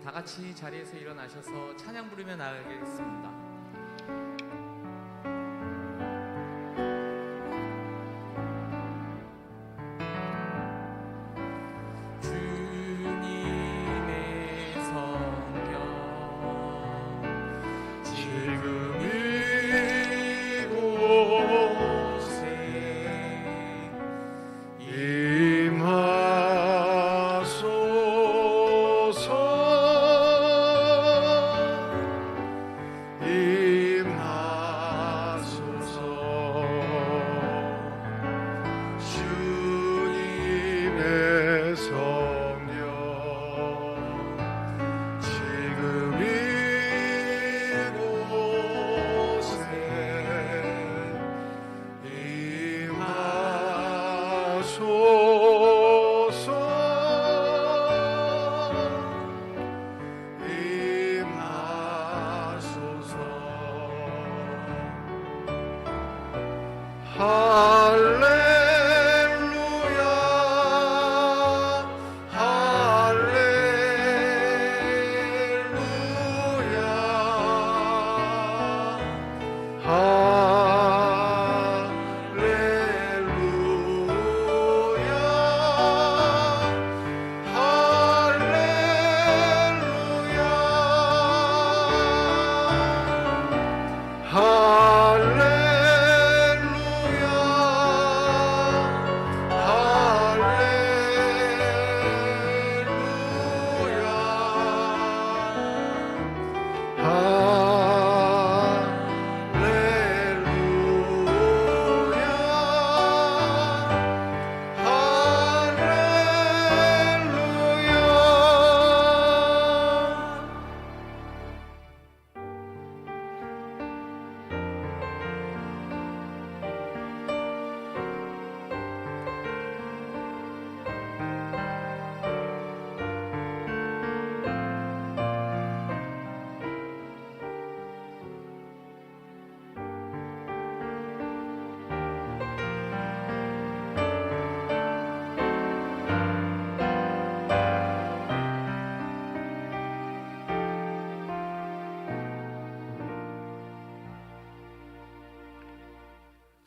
다 같이 자리에서 일어나셔서 찬양 부르며 나가겠습니다.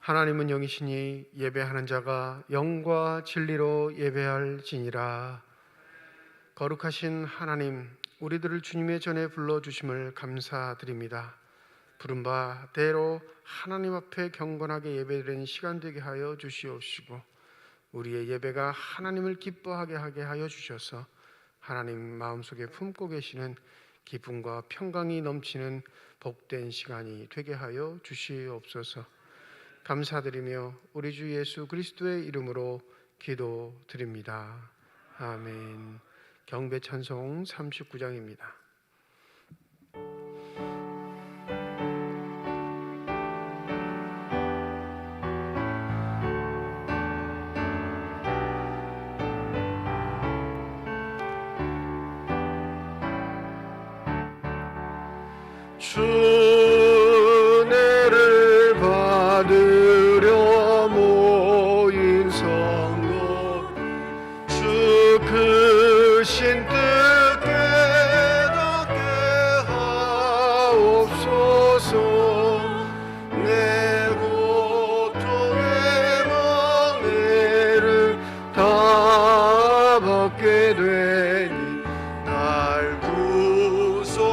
하나님은 영이시니 예배하는 자가 영과 진리로 예배할지니라. 거룩하신 하나님, 우리들을 주님의 전에 불러주심을 감사드립니다. 부른 바대로 하나님 앞에 경건하게 예배드리는 시간 되게 하여 주시옵시고, 우리의 예배가 하나님을 기뻐하게 하게 하여 주셔서 하나님 마음속에 품고 계시는 기쁨과 평강이 넘치는 복된 시간이 되게 하여 주시옵소서. 감사드리며 우리 주 예수 그리스도의 이름으로 기도드립니다. 아멘. 경배 찬송 39장입니다. 은혜를 받으려 모인 성도, 주 크신 뜻 깨닫게 하옵소서. 내 고통의 망대를 다 벗게 되니 날 구속하시니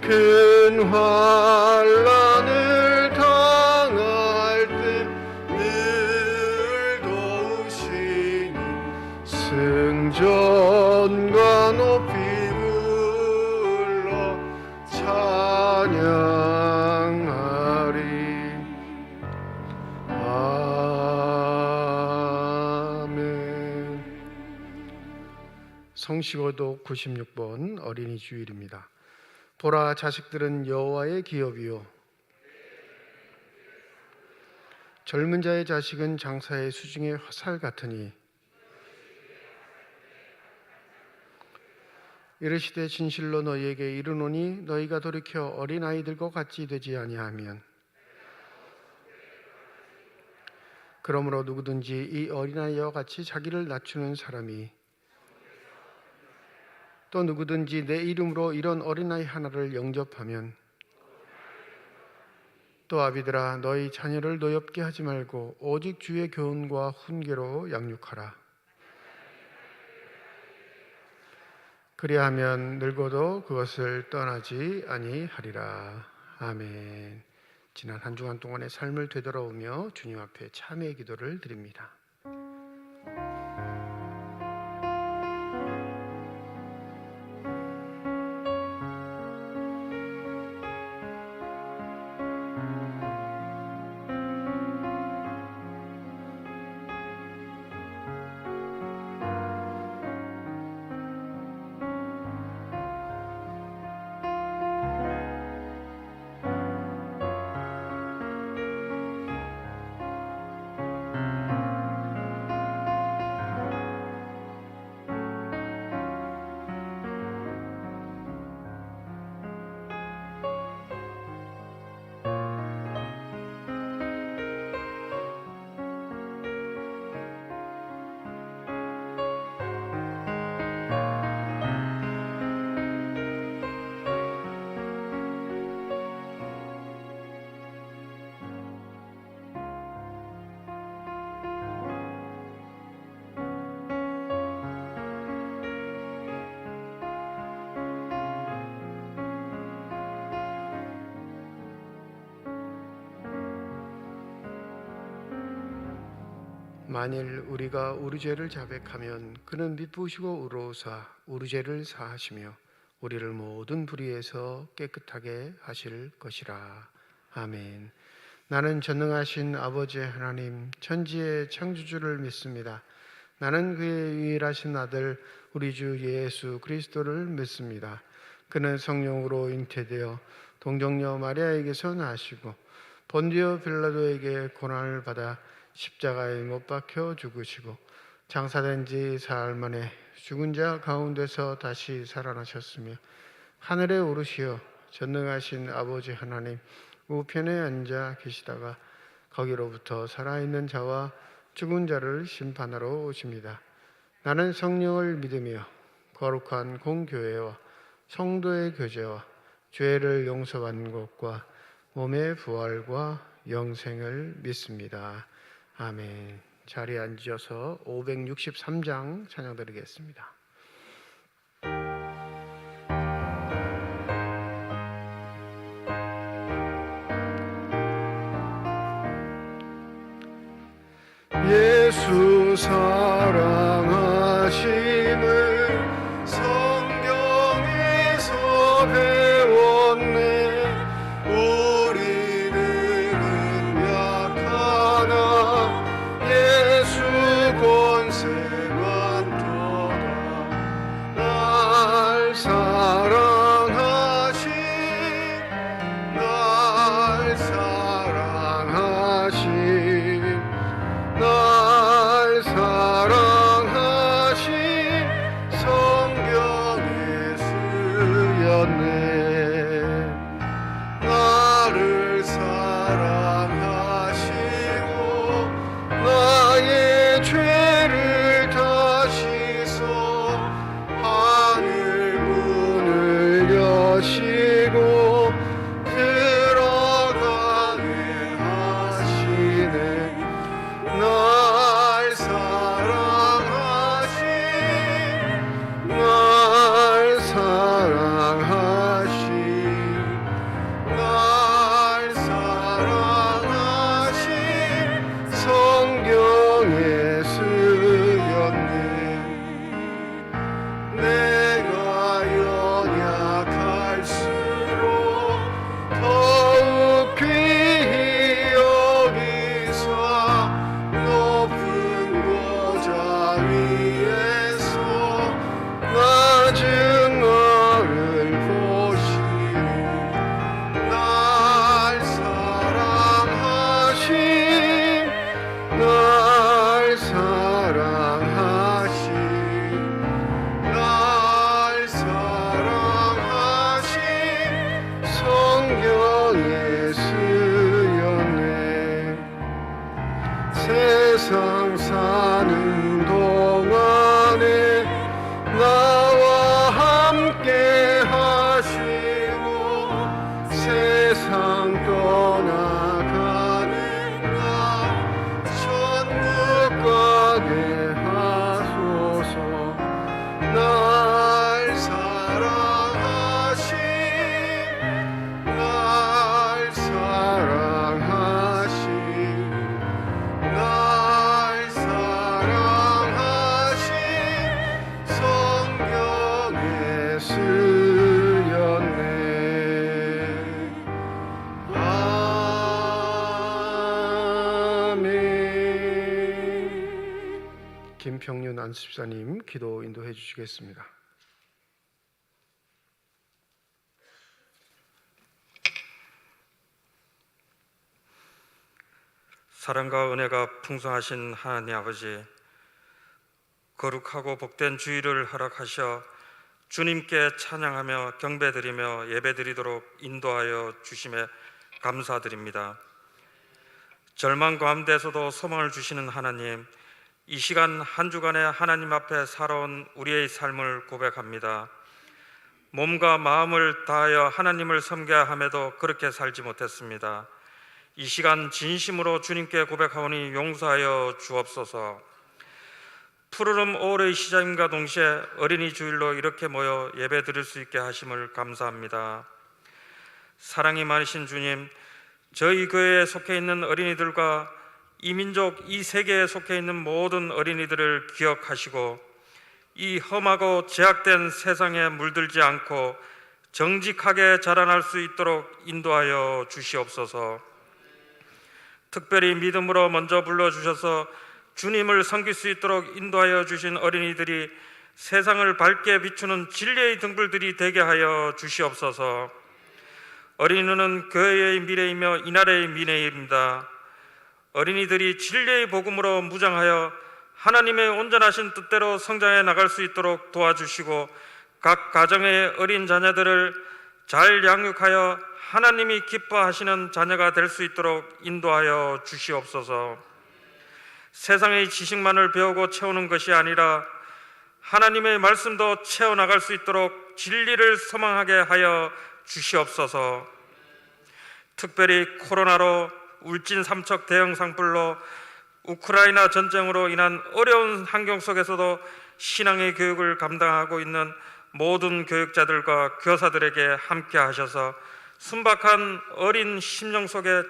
큰 환난을 당할 때 늘 도우시니 승전과 높이 불러 찬양하리. 아멘. 성시고독 96번 어린이 주일입니다. 보라, 자식들은 여호와의 기업이요 젊은 자의 자식은 장사의 수중의 화살 같으니 이르시되 진실로 너희에게 이르노니 너희가 돌이켜 어린아이들과 같이 되지 아니하면 그러므로 누구든지 이 어린아이와 같이 자기를 낮추는 사람이 또 누구든지 내 이름으로 이런 어린아이 하나를 영접하면 또 아비들아 너희 자녀를 노엽게 하지 말고 오직 주의 교훈과 훈계로 양육하라. 그리하면 늙어도 그것을 떠나지 아니하리라. 아멘. 지난 한 주간 동안의 삶을 되돌아오며 주님 앞에 참회의 기도를 드립니다. 만일 우리가 우리 죄를 자백하면 그는 미쁘시고 의로우사 우리 죄를 사하시며 우리를 모든 불의에서 깨끗하게 하실 것이라. 아멘. 나는 전능하신 아버지 하나님 천지의 창조주를 믿습니다. 나는 그의 유일하신 아들 우리 주 예수 그리스도를 믿습니다. 그는 성령으로 잉태되어 동정녀 마리아에게서 나시고 본디오 빌라도에게 고난을 받아 십자가에 못 박혀 죽으시고 장사된 지 사흘 만에 죽은 자 가운데서 다시 살아나셨으며 하늘에 오르시어 전능하신 아버지 하나님 우편에 앉아 계시다가 거기로부터 살아있는 자와 죽은 자를 심판하러 오십니다. 나는 성령을 믿으며 거룩한 공교회와 성도의 교제와 죄를 용서받는 것과 몸의 부활과 영생을 믿습니다. 아멘. 자리에 앉으셔서 563장 찬양 드리겠습니다. 예수 사랑하심을 성경에서 배웠네. 우리들은 약하나 예수 권세만 도다. 날 사랑하신 날 사랑하신 날 사랑하신 쓰였네. 아멘. 김평윤 안수집사님 기도 인도해 주시겠습니다. 사랑과 은혜가 풍성하신 하나님 아버지, 거룩하고 복된 주일을 허락하셔 주님께 찬양하며 경배드리며 예배드리도록 인도하여 주심에 감사드립니다. 절망 가운데서도 소망을 주시는 하나님, 이 시간 한 주간의 하나님 앞에 살아온 우리의 삶을 고백합니다. 몸과 마음을 다하여 하나님을 섬겨야 함에도 그렇게 살지 못했습니다. 이 시간 진심으로 주님께 고백하오니 용서하여 주옵소서. 푸르름 5월의 시작임과 동시에 어린이 주일로 이렇게 모여 예배 드릴 수 있게 하심을 감사합니다. 사랑이 많으신 주님, 저희 교회에 속해 있는 어린이들과 이 민족, 이 세계에 속해 있는 모든 어린이들을 기억하시고 이 험하고 제약된 세상에 물들지 않고 정직하게 자라날 수 있도록 인도하여 주시옵소서. 특별히 믿음으로 먼저 불러주셔서 주님을 섬길 수 있도록 인도하여 주신 어린이들이 세상을 밝게 비추는 진리의 등불들이 되게 하여 주시옵소서. 어린이는 교회의 미래이며 이 나라의 미래입니다. 어린이들이 진리의 복음으로 무장하여 하나님의 온전하신 뜻대로 성장해 나갈 수 있도록 도와주시고 각 가정의 어린 자녀들을 잘 양육하여 하나님이 기뻐하시는 자녀가 될 수 있도록 인도하여 주시옵소서. 세상의 지식만을 배우고 채우는 것이 아니라 하나님의 말씀도 채워나갈 수 있도록 진리를 소망하게 하여 주시옵소서. 특별히 코로나로 울진삼척 대형 산불로 우크라이나 전쟁으로 인한 어려운 환경 속에서도 신앙의 교육을 감당하고 있는 모든 교육자들과 교사들에게 함께 하셔서 순박한 어린 심령 속에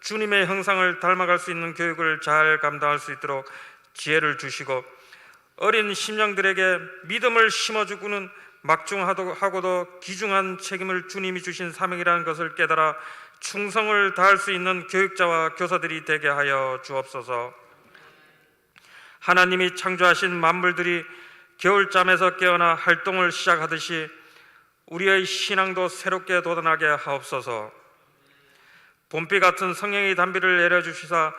주님의 형상을 닮아갈 수 있는 교육을 잘 감당할 수 있도록 지혜를 주시고 어린 심령들에게 믿음을 심어주고는 막중하고도 귀중한 책임을 주님이 주신 사명이라는 것을 깨달아 충성을 다할 수 있는 교육자와 교사들이 되게 하여 주옵소서. 하나님이 창조하신 만물들이 겨울잠에서 깨어나 활동을 시작하듯이 우리의 신앙도 새롭게 돋아나게 하옵소서. 봄비 같은 성령의 단비를 내려주시사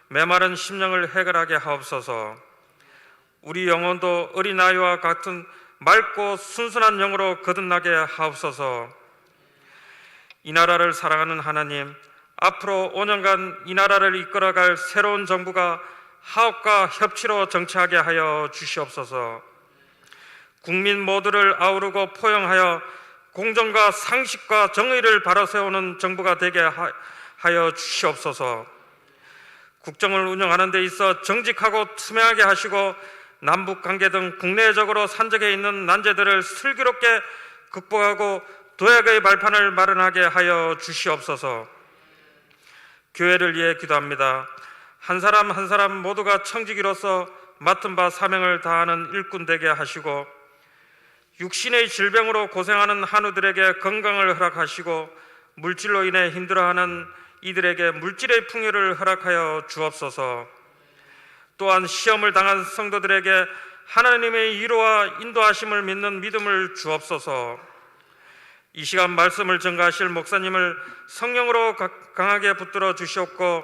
메마른 심령을 해결하게 하옵소서. 우리 영혼도 어린아이와 같은 맑고 순순한 영으로 거듭나게 하옵소서. 이 나라를 사랑하는 하나님, 앞으로 5년간 이 나라를 이끌어갈 새로운 정부가 화합과 협치로 정치하게 하여 주시옵소서. 국민 모두를 아우르고 포용하여 공정과 상식과 정의를 바로 세우는 정부가 되게 하여 주시옵소서. 국정을 운영하는 데 있어 정직하고 투명하게 하시고 남북관계 등 국내적으로 산적해 있는 난제들을 슬기롭게 극복하고 도약의 발판을 마련하게 하여 주시옵소서. 교회를 위해 기도합니다. 한 사람 한 사람 모두가 청지기로서 맡은 바 사명을 다하는 일꾼 되게 하시고 육신의 질병으로 고생하는 한우들에게 건강을 허락하시고 물질로 인해 힘들어하는 이들에게 물질의 풍요를 허락하여 주옵소서. 또한 시험을 당한 성도들에게 하나님의 위로와 인도하심을 믿는 믿음을 주옵소서. 이 시간 말씀을 전가하실 목사님을 성령으로 강하게 붙들어 주시옵고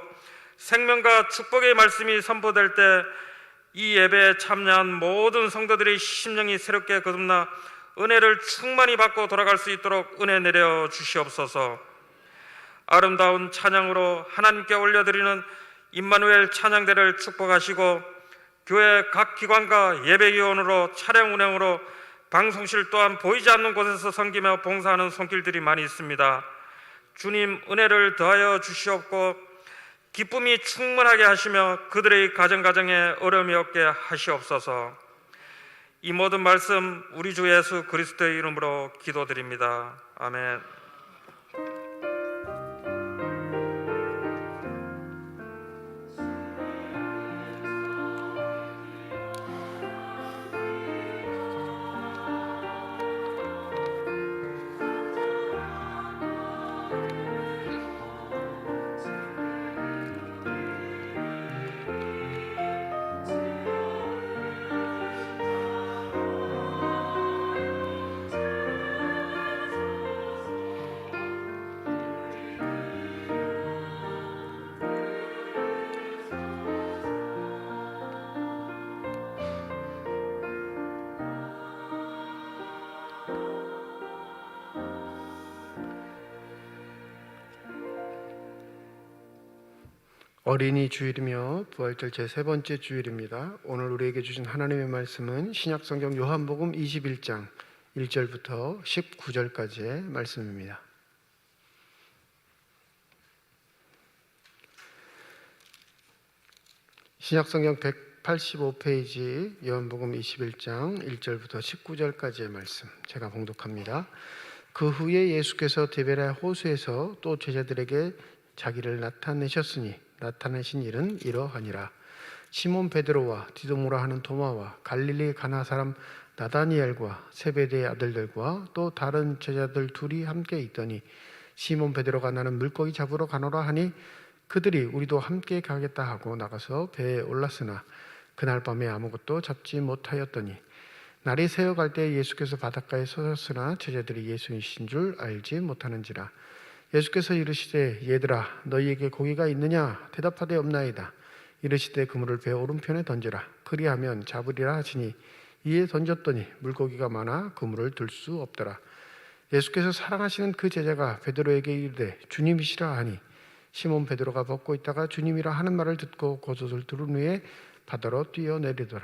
생명과 축복의 말씀이 선포될 때 이 예배에 참여한 모든 성도들의 심령이 새롭게 거듭나 은혜를 충만히 받고 돌아갈 수 있도록 은혜 내려 주시옵소서. 아름다운 찬양으로 하나님께 올려드리는 임마누엘 찬양대를 축복하시고 교회 각 기관과 예배위원으로 차량 운행으로 방송실 또한 보이지 않는 곳에서 섬기며 봉사하는 손길들이 많이 있습니다. 주님 은혜를 더하여 주시옵고 기쁨이 충만하게 하시며 그들의 가정가정에 어려움이 없게 하시옵소서. 이 모든 말씀 우리 주 예수 그리스도의 이름으로 기도드립니다. 아멘. 어린이 주일이며 부활절 제3번째 주일입니다. 오늘 우리에게 주신 하나님의 말씀은 신약성경 요한복음 21장 1절부터 19절까지의 말씀입니다. 신약성경 185페이지 요한복음 21장 1절부터 19절까지의 말씀 제가 봉독합니다. 그 후에 예수께서 디베랴 호수에서 또 제자들에게 자기를 나타내셨으니 나타내신 일은 이러하니라. 시몬 베드로와 디도모라 하는 도마와 갈릴리 가나 사람 나다니엘과 세베대의 아들들과 또 다른 제자들 둘이 함께 있더니 시몬 베드로가 나는 물고기 잡으러 가노라 하니 그들이 우리도 함께 가겠다 하고 나가서 배에 올랐으나 그날 밤에 아무것도 잡지 못하였더니 날이 새어갈 때 예수께서 바닷가에 서셨으나 제자들이 예수이신 줄 알지 못하는지라. 예수께서 이르시되 얘들아 너희에게 고기가 있느냐 대답하되 없나이다. 이르시되 그물을 배 오른편에 던지라. 그리하면 잡으리라 하시니 이에 던졌더니 물고기가 많아 그물을 들 수 없더라. 예수께서 사랑하시는 그 제자가 베드로에게 이르되 주님이시라 하니 시몬 베드로가 벗고 있다가 주님이라 하는 말을 듣고 겉옷을 두른 후에 바다로 뛰어내리더라.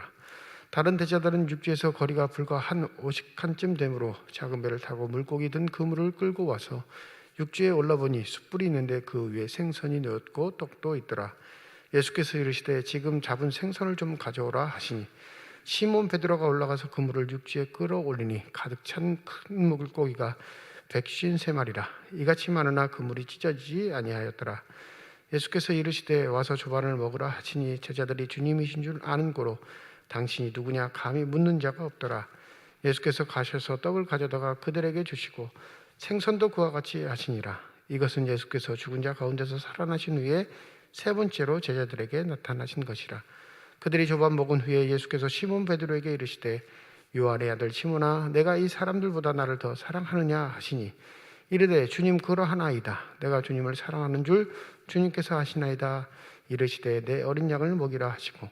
다른 제자들은 육지에서 거리가 불과 한 50칸쯤 되므로 작은 배를 타고 물고기 든 그물을 끌고 와서 육지에 올라보니 숯불이 있는데 그 위에 생선이 넣었고 떡도 있더라. 예수께서 이르시되 지금 잡은 생선을 좀 가져오라 하시니 시몬 베드로가 올라가서 그물을 육지에 끌어올리니 가득 찬 큰 물고기가 153마리라. 이같이 많으나 그물이 찢어지지 아니하였더라. 예수께서 이르시되 와서 조반을 먹으라 하시니 제자들이 주님이신 줄 아는 고로 당신이 누구냐 감히 묻는 자가 없더라. 예수께서 가셔서 떡을 가져다가 그들에게 주시고 생선도 그와 같이 하시니라. 이것은 예수께서 죽은 자 가운데서 살아나신 후에 세 번째로 제자들에게 나타나신 것이라. 그들이 조반 먹은 후에 예수께서 시몬 베드로에게 이르시되 요한의 아들 시몬아 내가 이 사람들보다 나를 더 사랑하느냐 하시니 이르되 주님 그러하나이다. 내가 주님을 사랑하는 줄 주님께서 아시나이다. 이르시되 내 어린 양을 먹이라 하시고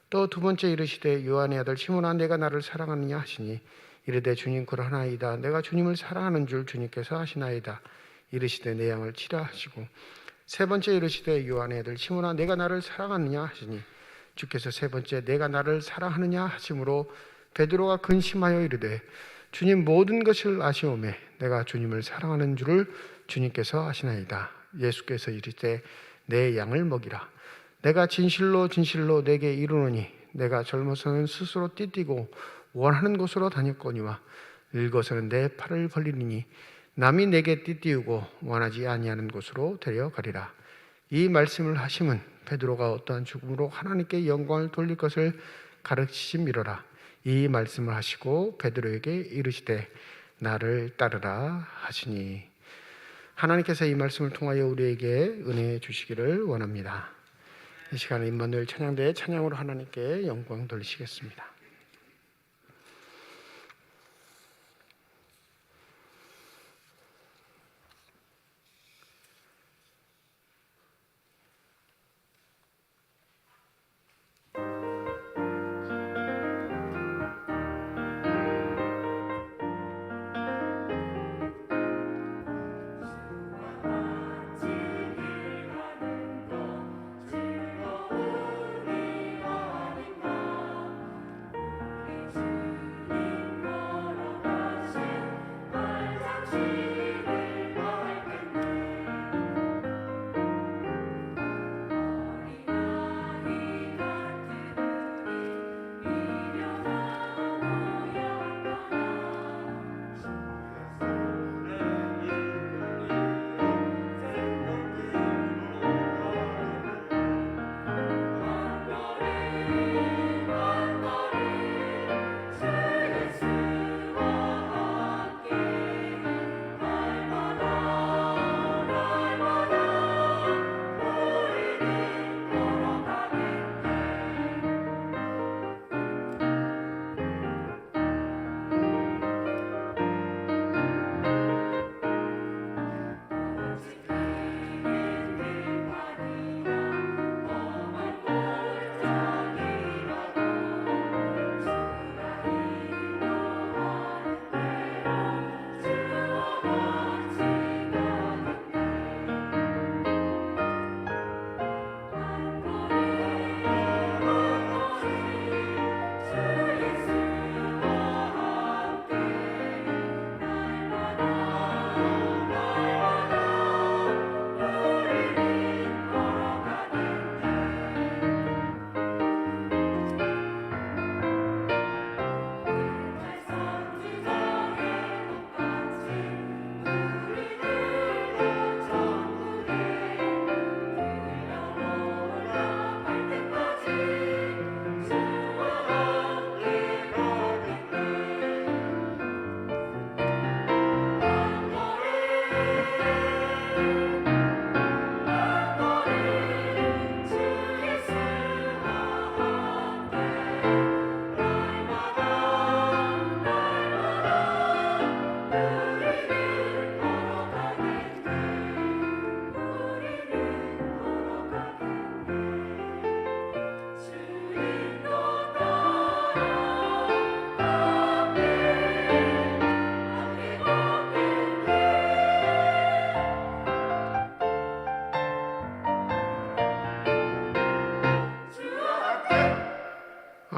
또 두 번째 이르시되 요한의 아들 시몬아 내가 나를 사랑하느냐 하시니 이르되 주님 그러하나이다. 내가 주님을 사랑하는 줄 주님께서 아시나이다. 이르시되 내 양을 치라 하시고 세 번째 이르시되 요한의 아들 시몬아 내가 나를 사랑하느냐 하시니 주께서 세 번째 내가 나를 사랑하느냐 하심으로 베드로가 근심하여 이르되 주님 모든 것을 아시오매 내가 주님을 사랑하는 줄을 주님께서 아시나이다. 예수께서 이르시되 내 양을 먹이라. 내가 진실로 진실로 내게 이르노니 내가 젊어서는 스스로 띠뛰고 원하는 곳으로 다녔거니와 늙어서는 내 팔을 벌리니 남이 내게 띠띠우고 원하지 아니하는 곳으로 데려가리라. 이 말씀을 하심은 베드로가 어떠한 죽음으로 하나님께 영광을 돌릴 것을 가르치심이로라. 이 말씀을 하시고 베드로에게 이르시되 나를 따르라 하시니. 하나님께서 이 말씀을 통하여 우리에게 은혜 주시기를 원합니다. 이 시간에 임마누엘 찬양대의 찬양으로 하나님께 영광 돌리시겠습니다.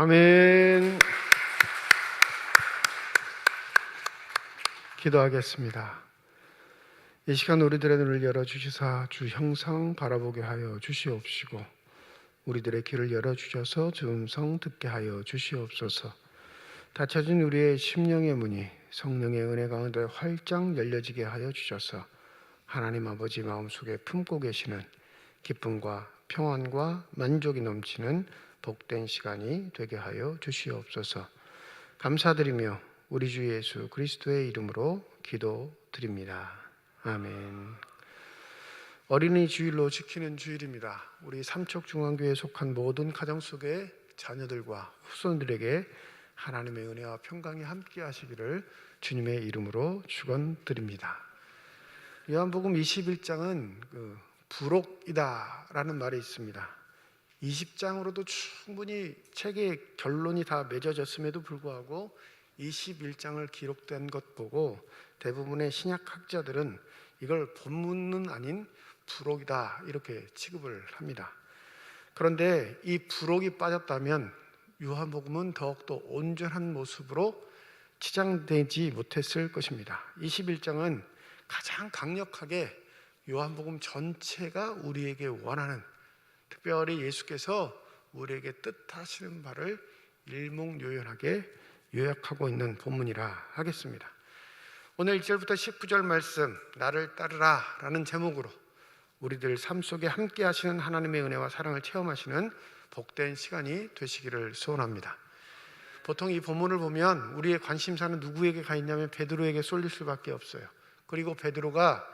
아멘. 기도하겠습니다. 이 시간 우리들의 눈을 열어주시사 주 형상 바라보게 하여 주시옵시고 우리들의 귀를 열어주셔서 주 음성 듣게 하여 주시옵소서. 닫혀진 우리의 심령의 문이 성령의 은혜 가운데 활짝 열려지게 하여 주셔서 하나님 아버지 마음속에 품고 계시는 기쁨과 평안과 만족이 넘치는 복된 시간이 되게 하여 주시옵소서. 감사드리며 우리 주 예수 그리스도의 이름으로 기도드립니다. 아멘. 어린이 주일로 지키는 주일입니다. 우리 삼척중앙교회에 속한 모든 가정 속의 자녀들과 후손들에게 하나님의 은혜와 평강이 함께 하시기를 주님의 이름으로 축원드립니다. 요한복음 21장은 부록이다라는 말이 있습니다. 20장으로도 충분히 책의 결론이 다 맺어졌음에도 불구하고 21장을 기록된 것 보고 대부분의 신약학자들은 이걸 본문은 아닌 부록이다 이렇게 취급을 합니다. 그런데 이 부록이 빠졌다면 요한복음은 더욱더 온전한 모습으로 치장되지 못했을 것입니다. 21장은 가장 강력하게 요한복음 전체가 우리에게 원하는, 특별히 예수께서 우리에게 뜻하시는 바를 일목요연하게 요약하고 있는 본문이라 하겠습니다. 오늘 1절부터 19절 말씀, 나를 따르라 라는 제목으로 우리들 삶 속에 함께 하시는 하나님의 은혜와 사랑을 체험하시는 복된 시간이 되시기를 소원합니다. 보통 이 본문을 보면 우리의 관심사는 누구에게 가 있냐면 베드로에게 쏠릴 수밖에 없어요. 그리고 베드로가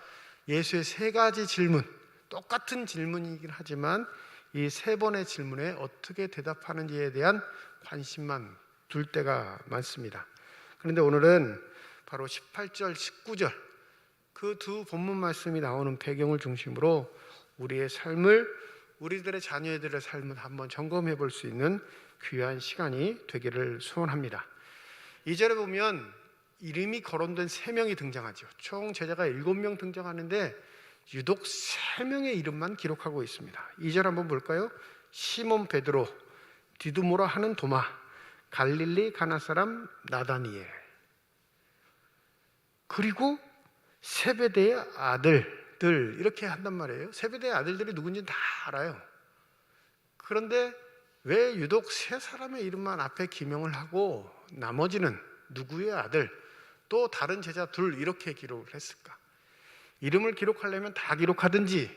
예수의 세 가지 질문, 똑같은 질문이긴 하지만 이 세 번의 질문에 어떻게 대답하는지에 대한 관심만 둘 때가 많습니다. 그런데 오늘은 바로 18절, 19절 그 두 본문 말씀이 나오는 배경을 중심으로 우리의 삶을, 우리들의 자녀들의 삶을 한번 점검해 볼 수 있는 귀한 시간이 되기를 소원합니다. 2절에 보면 이름이 거론된 3명이 등장하죠. 총 제자가 7명 등장하는데 유독 3명의 이름만 기록하고 있습니다. 2절 한번 볼까요? 시몬 베드로, 디두모라 하는 도마, 갈릴리 가나 사람 나다니엘, 그리고 세베대의 아들들, 이렇게 한단 말이에요. 세베대의 아들들이 누군지는 다 알아요. 그런데 왜 유독 3사람의 이름만 앞에 기명을 하고 나머지는 누구의 아들, 또 다른 제자 둘 이렇게 기록을 했을까? 이름을 기록하려면 다 기록하든지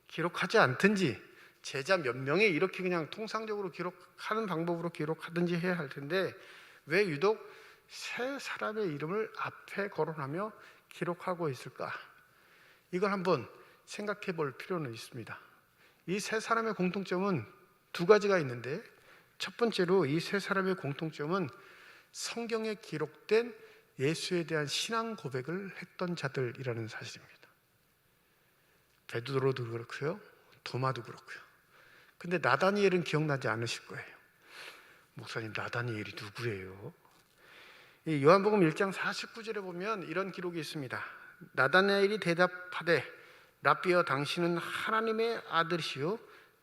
기록하지 않든지 제자 몇 명이 이렇게 그냥 통상적으로 기록하는 방법으로 기록하든지 해야 할 텐데 왜 유독 3사람의 이름을 앞에 거론하며 기록하고 있을까? 이걸 한번 생각해 볼 필요는 있습니다. 이 3사람의 공통점은 2가지가 있는데, 첫 번째로 이 3사람의 공통점은 성경에 기록된 예수에 대한 신앙 고백을 했던 자들이라는 사실입니다. 베드로도 그렇고요, 도마도 그렇고요. 근데 나다니엘은 기억나지 않으실 거예요. 목사님, 나다니엘이 누구예요? 이 요한복음 1장 49절에 보면 이런 기록이 있습니다. 나다니엘이 대답하되 랍비여, 당신은 하나님의 아들이시요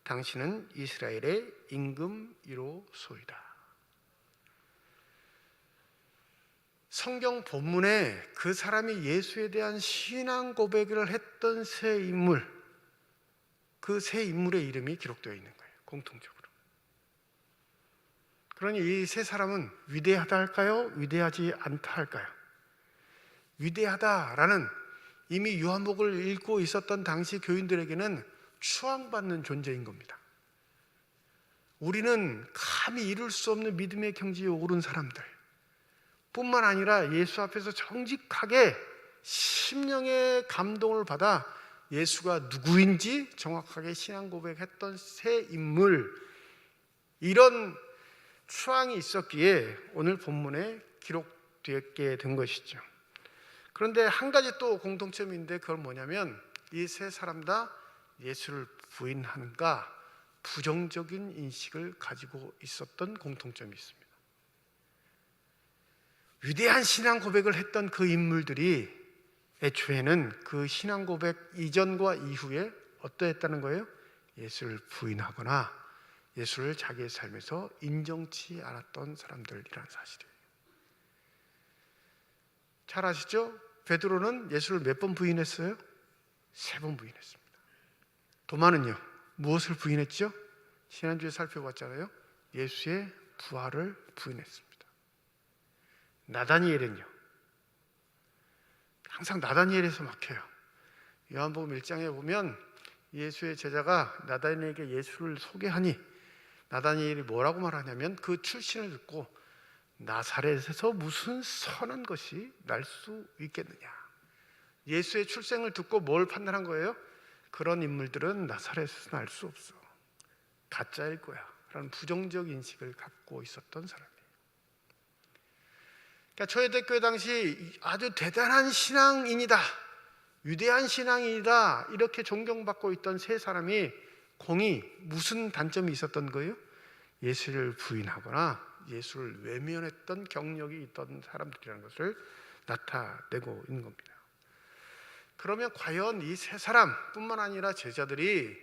당신은 이스라엘의 임금이로소이다. 성경 본문에 그 사람이 예수에 대한 신앙 고백을 했던 세 인물, 그 세 인물의 이름이 기록되어 있는 거예요. 공통적으로. 그러니 이 세 사람은 위대하다 할까요? 위대하지 않다 할까요? 위대하다라는, 이미 요한복음을 읽고 있었던 당시 교인들에게는 추앙받는 존재인 겁니다. 우리는 감히 이룰 수 없는 믿음의 경지에 오른 사람들 뿐만 아니라 예수 앞에서 정직하게 심령의 감동을 받아 예수가 누구인지 정확하게 신앙 고백했던 세 인물, 이런 추앙이 있었기에 오늘 본문에 기록되게 된 것이죠. 그런데 한 가지 또 공통점인데 그건 뭐냐면 이 세 사람 다 예수를 부인하는가 부정적인 인식을 가지고 있었던 공통점이 있습니다. 위대한 신앙 고백을 했던 그 인물들이 애초에는 그 신앙 고백 이전과 이후에 어떠했다는 거예요? 예수를 부인하거나 예수를 자기의 삶에서 인정치 않았던 사람들이라는 사실이에요. 잘 아시죠? 베드로는 예수를 몇 번 부인했어요? 3번 부인했습니다. 도마는요, 무엇을 부인했죠? 지난주에 살펴봤잖아요. 예수의 부활을 부인했습니다. 나다니엘은요, 항상 나다니엘에서 막혀요. 요한복음 1장에 보면 예수의 제자가 나다니엘에게 예수를 소개하니 나다니엘이 뭐라고 말하냐면 그 출신을 듣고 나사렛에서 무슨 선한 것이 날 수 있겠느냐. 예수의 출생을 듣고 뭘 판단한 거예요? 그런 인물들은 나사렛에서 날 수 없어, 가짜일 거야 라는 부정적 인식을 갖고 있었던 사람이에요. 그러니까 초대교회 당시 아주 대단한 신앙인이다, 위대한 신앙인이다 이렇게 존경받고 있던 세 사람이 공이 무슨 단점이 있었던 거예요? 예수를 부인하거나 예수를 외면했던 경력이 있던 사람들이라는 것을 나타내고 있는 겁니다. 그러면 과연 이 세 사람뿐만 아니라 제자들이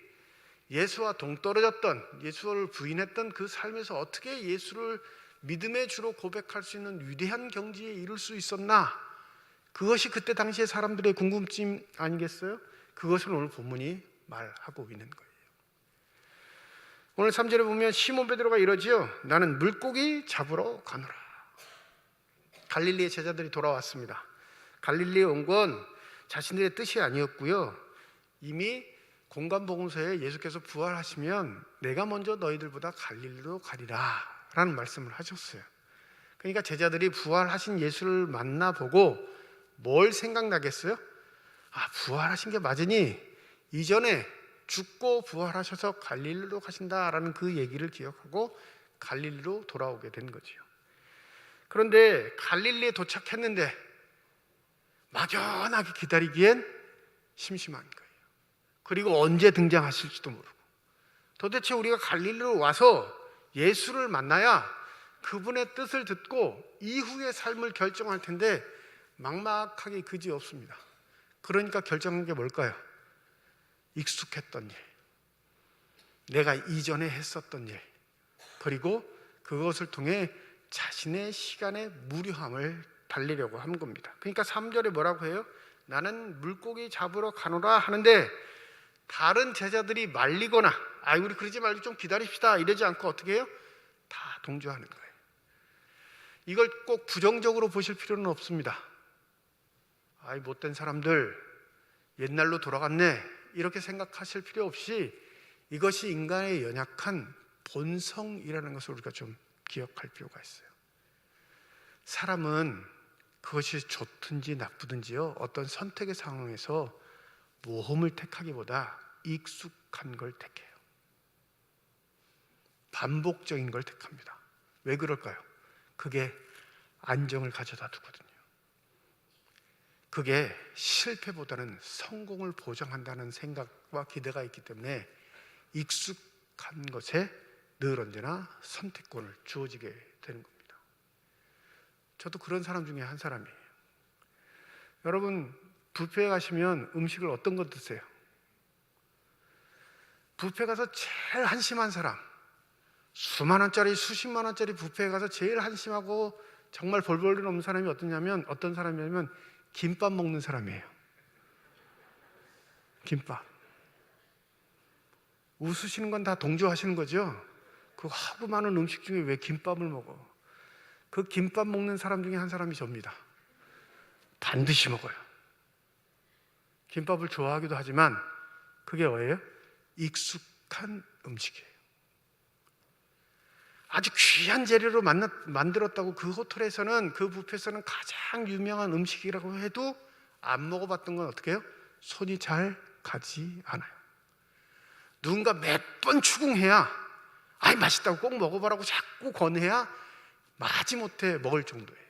예수와 동떨어졌던, 예수를 부인했던 그 삶에서 어떻게 예수를 믿음의 주로 고백할 수 있는 위대한 경지에 이룰 수 있었나? 그것이 그때 당시의 사람들의 궁금증 아니겠어요? 그것을 오늘 본문이 말하고 있는 거예요. 오늘 3절에 보면 시몬 베드로가 이러지요. 나는 물고기 잡으러 가노라. 갈릴리의 제자들이 돌아왔습니다. 갈릴리에 온 건 자신들의 뜻이 아니었고요. 이미 공관복음서에 예수께서 부활하시면 내가 먼저 너희들보다 갈릴리로 가리라 라는 말씀을 하셨어요. 그러니까 제자들이 부활하신 예수를 만나보고 뭘 생각나겠어요? 아, 부활하신 게 맞으니 이전에 죽고 부활하셔서 갈릴리로 가신다라는 그 얘기를 기억하고 갈릴리로 돌아오게 된 거지요. 그런데 갈릴리에 도착했는데 막연하게 기다리기엔 심심한 거예요. 그리고 언제 등장하실지도 모르고, 도대체 우리가 갈릴리로 와서 예수를 만나야 그분의 뜻을 듣고 이후의 삶을 결정할 텐데 막막하게 그지없습니다. 그러니까 결정한 게 뭘까요? 익숙했던 일, 내가 이전에 했었던 일, 그리고 그것을 통해 자신의 시간의 무료함을 달리려고 한 겁니다. 그러니까 3절에 뭐라고 해요? 나는 물고기 잡으러 가노라 하는데 다른 제자들이 말리거나 우리 그러지 말고 좀 기다립시다 이러지 않고 어떻게 해요? 다 동조하는 거예요. 이걸 꼭 부정적으로 보실 필요는 없습니다. 못된 사람들, 옛날로 돌아갔네 이렇게 생각하실 필요 없이 이것이 인간의 연약한 본성이라는 것을 우리가 좀 기억할 필요가 있어요. 사람은 그것이 좋든지 나쁘든지요, 어떤 선택의 상황에서 모험을 택하기보다 익숙한 걸 택해요. 반복적인 걸 택합니다. 왜 그럴까요? 그게 안정을 가져다 두거든요. 그게 실패보다는 성공을 보장한다는 생각과 기대가 있기 때문에 익숙한 것에 늘 언제나 선택권을 주어지게 되는 겁니다. 저도 그런 사람 중에 한 사람이에요. 여러분, 뷔페에 가시면 음식을 어떤 거 드세요? 뷔페 가서 제일 한심한 사람, 수만 원짜리, 수십만 원짜리 뷔페에 가서 제일 한심하고 정말 벌벌 없는 사람이 어떤 사람이냐면 김밥 먹는 사람이에요. 김밥. 웃으시는 건 다 동조하시는 거죠? 그 하고 많은 음식 중에 왜 김밥을 먹어? 그 김밥 먹는 사람 중에 한 사람이 접니다. 반드시 먹어요. 김밥을 좋아하기도 하지만 그게 뭐예요? 익숙한 음식이에요. 아주 귀한 재료로 만들었다고 그 호텔에서는, 그 뷔페에서는 가장 유명한 음식이라고 해도 안 먹어봤던 건 어떻게 해요? 손이 잘 가지 않아요. 누군가 몇 번 추궁해야 맛있다고 꼭 먹어보라고 자꾸 권해야 마지못해 먹을 정도예요.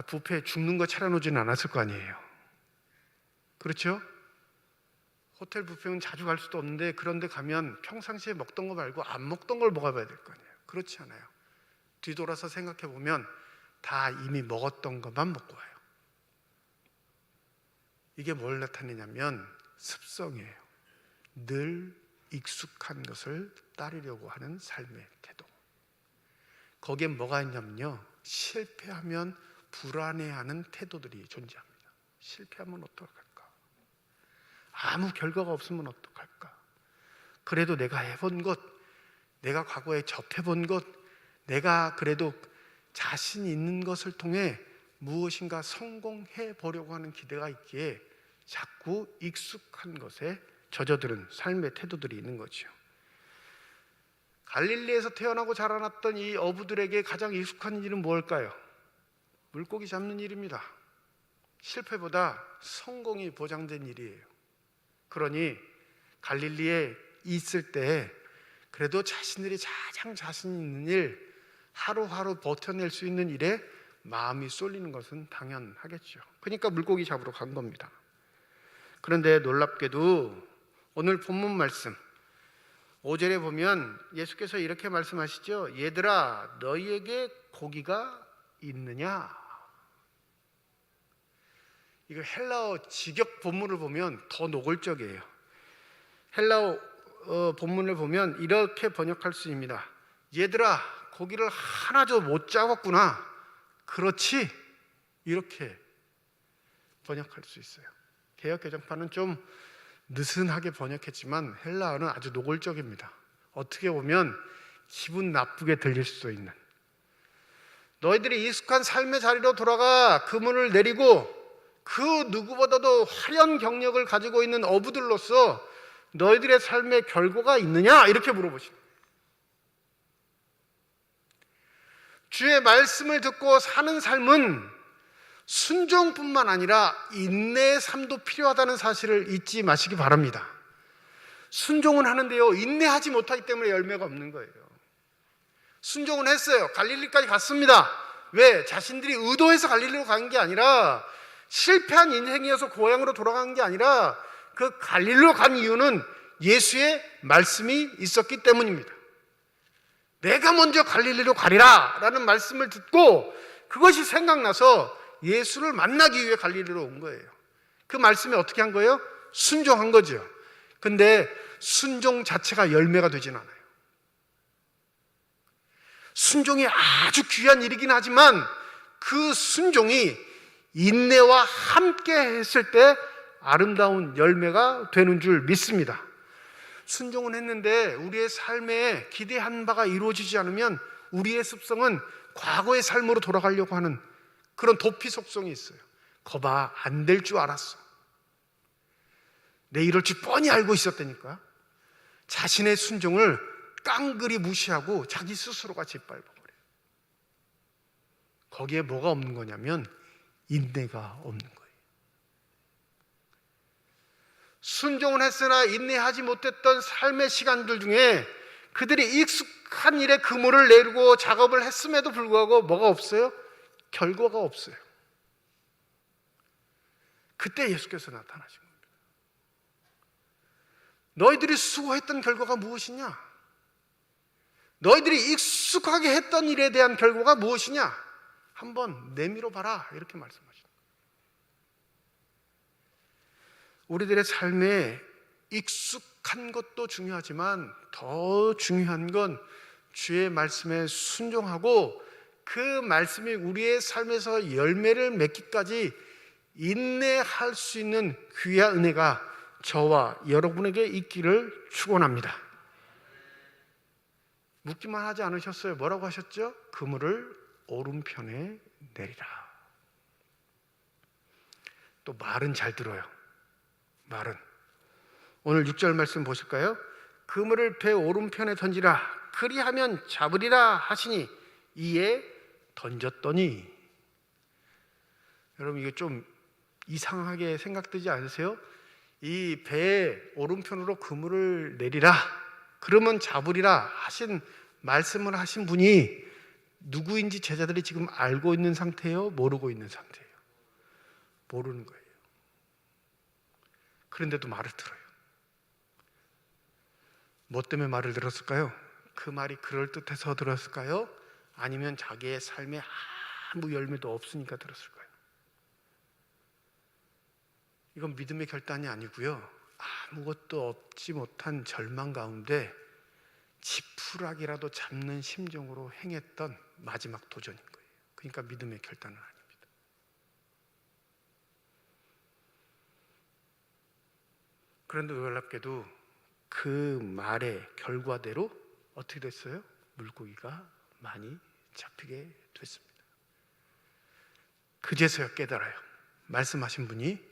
뷔페에 죽는 거 차려놓지는 않았을 거 아니에요. 그렇죠? 호텔 뷔페는 자주 갈 수도 없는데 그런데 가면 평상시에 먹던 거 말고 안 먹던 걸 먹어봐야 될 거 아니에요. 그렇지 않아요. 뒤돌아서 생각해 보면 다 이미 먹었던 것만 먹고 와요. 이게 뭘 나타내냐면 습성이에요. 늘 익숙한 것을 따르려고 하는 삶의 태도. 거기에 뭐가 있냐면요, 실패하면 불안해하는 태도들이 존재합니다. 실패하면 어떡할까? 아무 결과가 없으면 어떡할까? 그래도 내가 해본 것, 내가 과거에 접해본 것, 내가 그래도 자신 있는 것을 통해 무엇인가 성공해 보려고 하는 기대가 있기에 자꾸 익숙한 것에 젖어드는 삶의 태도들이 있는 거죠. 갈릴리에서 태어나고 자라났던 이 어부들에게 가장 익숙한 일은 뭘까요? 물고기 잡는 일입니다. 실패보다 성공이 보장된 일이에요. 그러니 갈릴리에 있을 때 그래도 자신들이 가장 자신 있는 일, 하루하루 버텨낼 수 있는 일에 마음이 쏠리는 것은 당연하겠죠. 그러니까 물고기 잡으러 간 겁니다. 그런데 놀랍게도 오늘 본문 말씀 5절에 보면 예수께서 이렇게 말씀하시죠. 얘들아, 너희에게 고기가 있느냐? 이거 헬라어 직역 본문을 보면 더 노골적이에요. 헬라어 본문을 보면 이렇게 번역할 수 있습니다. 얘들아, 고기를 하나도 못 잡았구나. 그렇지? 이렇게 번역할 수 있어요. 개역 개정판은 좀 느슨하게 번역했지만 헬라어는 아주 노골적입니다. 어떻게 보면 기분 나쁘게 들릴 수도 있는, 너희들이 익숙한 삶의 자리로 돌아가 그물을 내리고 그 누구보다도 화려한 경력을 가지고 있는 어부들로서 너희들의 삶의 결과가 있느냐? 이렇게 물어보십니다. 주의 말씀을 듣고 사는 삶은 순종뿐만 아니라 인내의 삶도 필요하다는 사실을 잊지 마시기 바랍니다. 순종은 하는데요, 인내하지 못하기 때문에 열매가 없는 거예요. 순종은 했어요. 갈릴리까지 갔습니다. 왜? 자신들이 의도해서 갈릴리로 간 게 아니라, 실패한 인생이어서 고향으로 돌아간 게 아니라, 그 갈릴리로 간 이유는 예수의 말씀이 있었기 때문입니다. 내가 먼저 갈릴리로 가리라 라는 말씀을 듣고 그것이 생각나서 예수를 만나기 위해 갈릴리로 온 거예요. 그 말씀에 어떻게 한 거예요? 순종한 거죠. 근데 순종 자체가 열매가 되진 않아요. 순종이 아주 귀한 일이긴 하지만 그 순종이 인내와 함께 했을 때 아름다운 열매가 되는 줄 믿습니다. 순종은 했는데 우리의 삶에 기대한 바가 이루어지지 않으면 우리의 습성은 과거의 삶으로 돌아가려고 하는 그런 도피 속성이 있어요. 거봐, 안 될 줄 알았어. 내 이럴 줄 뻔히 알고 있었다니까. 자신의 순종을 깡그리 무시하고 자기 스스로가 짓밟아버려요. 거기에 뭐가 없는 거냐면 인내가 없는 거예요. 순종은 했으나 인내하지 못했던 삶의 시간들 중에 그들이 익숙한 일에 그물을 내리고 작업을 했음에도 불구하고 뭐가 없어요? 결과가 없어요. 그때 예수께서 나타나신 겁니다. 너희들이 수고했던 결과가 무엇이냐? 너희들이 익숙하게 했던 일에 대한 결과가 무엇이냐? 한번 내밀어 봐라, 이렇게 말씀하십니다. 우리들의 삶에 익숙한 것도 중요하지만 더 중요한 건 주의 말씀에 순종하고 그 말씀이 우리의 삶에서 열매를 맺기까지 인내할 수 있는 귀한 은혜가 저와 여러분에게 있기를 축원합니다. 묻기만 하지 않으셨어요? 뭐라고 하셨죠? 그물을 오른편에 내리라. 또 말은 잘 들어요. 말은 오늘 6절 말씀 보실까요? 그물을 배 오른편에 던지라. 그리하면 잡으리라 하시니 이에 던졌더니. 여러분, 이게 좀 이상하게 생각되지 않으세요? 이 배 오른편으로 그물을 내리라, 그러면 잡으리라 하신 말씀을 하신 분이 누구인지 제자들이 지금 알고 있는 상태예요? 모르고 있는 상태예요? 모르는 거예요. 그런데도 말을 들어요. 뭐 때문에 말을 들었을까요? 그 말이 그럴듯해서 들었을까요? 아니면 자기의 삶에 아무 열매도 없으니까 들었을까요? 이건 믿음의 결단이 아니고요, 아무것도 얻지 못한 절망 가운데 지푸라기라도 잡는 심정으로 행했던 마지막 도전인 거예요. 그러니까 믿음의 결단은 아닙니다. 그런데 놀랍게도 그 말의 결과대로 어떻게 됐어요? 물고기가 많이 잡히게 됐습니다. 그제서야 깨달아요. 말씀하신 분이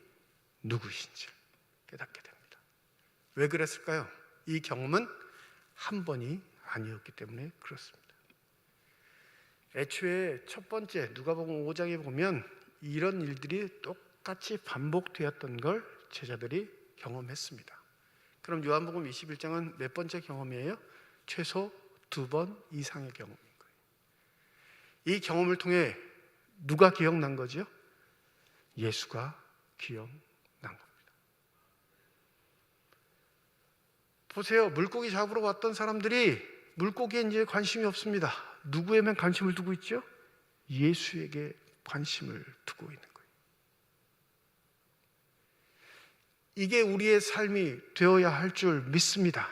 누구신지 깨닫게 됩니다. 왜 그랬을까요? 이 경험은 한 번이 아니었기 때문에 그렇습니다. 애초에 첫 번째 누가복음 5장에 보면 이런 일들이 똑같이 반복되었던 걸 제자들이 경험했습니다. 그럼 요한복음 21장은 몇 번째 경험이에요? 최소 2번 이상의 경험인 거예요. 이 경험을 통해 누가 기억난 거죠? 예수가 기억난 겁니다. 보세요. 물고기 잡으러 왔던 사람들이 물고기에 이제 관심이 없습니다. 누구에만 관심을 두고 있죠? 예수에게 관심을 두고 있는 거예요. 이게 우리의 삶이 되어야 할 줄 믿습니다.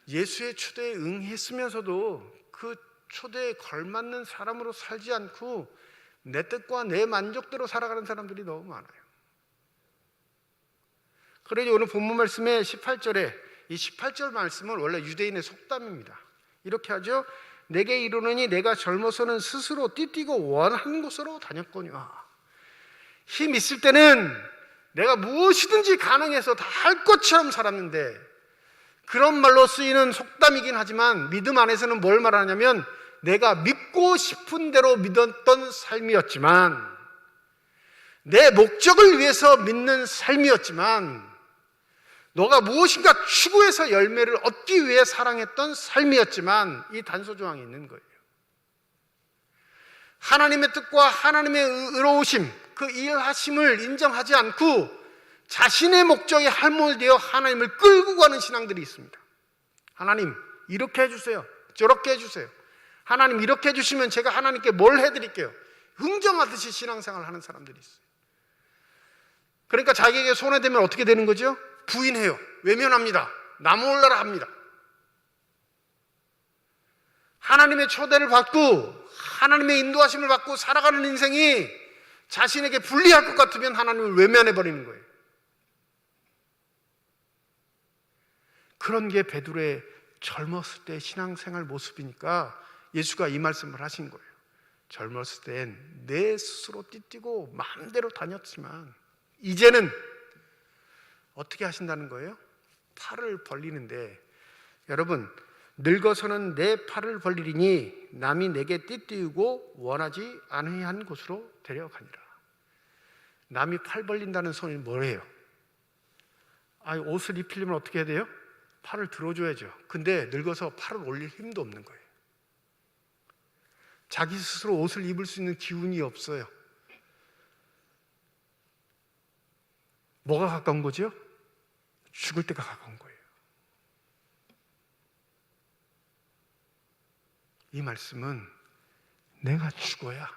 예수의 초대에 응했으면서도 그 초대에 걸맞는 사람으로 살지 않고 내 뜻과 내 만족대로 살아가는 사람들이 너무 많아요. 그래서 오늘 본문 말씀의 18절에 이 18절 말씀은 원래 유대인의 속담입니다. 이렇게 하죠. 내게 이르노니 내가 젊어서는 스스로 띠뛰고 원하는 곳으로 다녔거니와. 힘 있을 때는 내가 무엇이든지 가능해서 다 할 것처럼 살았는데, 그런 말로 쓰이는 속담이긴 하지만 믿음 안에서는 뭘 말하냐면 내가 믿고 싶은 대로 믿었던 삶이었지만, 내 목적을 위해서 믿는 삶이었지만, 너가 무엇인가 추구해서 열매를 얻기 위해 사랑했던 삶이었지만, 이 단서조항이 있는 거예요. 하나님의 뜻과 하나님의 의로우심, 그 일하심을 인정하지 않고 자신의 목적에 할몰되어 하나님을 끌고 가는 신앙들이 있습니다. 하나님 이렇게 해주세요, 저렇게 해주세요, 하나님 이렇게 해주시면 제가 하나님께 뭘 해드릴게요, 흥정하듯이 신앙생활을 하는 사람들이 있어요. 그러니까 자기에게 손해되면 어떻게 되는 거죠? 부인해요, 외면합니다, 나 몰라라 합니다. 하나님의 초대를 받고 하나님의 인도하심을 받고 살아가는 인생이 자신에게 불리할 것 같으면 하나님을 외면해버리는 거예요. 그런 게 베드로의 젊었을 때 신앙생활 모습이니까 예수가 이 말씀을 하신 거예요. 젊었을 땐 내 스스로 띠뛰고 마음대로 다녔지만 이제는 어떻게 하신다는 거예요? 팔을 벌리는데, 여러분 늙어서는 내 팔을 벌리리니 남이 내게 띠띠우고 원하지 아니한 곳으로 데려가니라. 남이 팔 벌린다는 소리는 뭐예요? 옷을 입히려면 어떻게 해야 돼요? 팔을 들어줘야죠. 근데 늙어서 팔을 올릴 힘도 없는 거예요. 자기 스스로 옷을 입을 수 있는 기운이 없어요. 뭐가 가까운 거죠? 죽을 때가 가까운 거예요. 이 말씀은 내가 죽어야,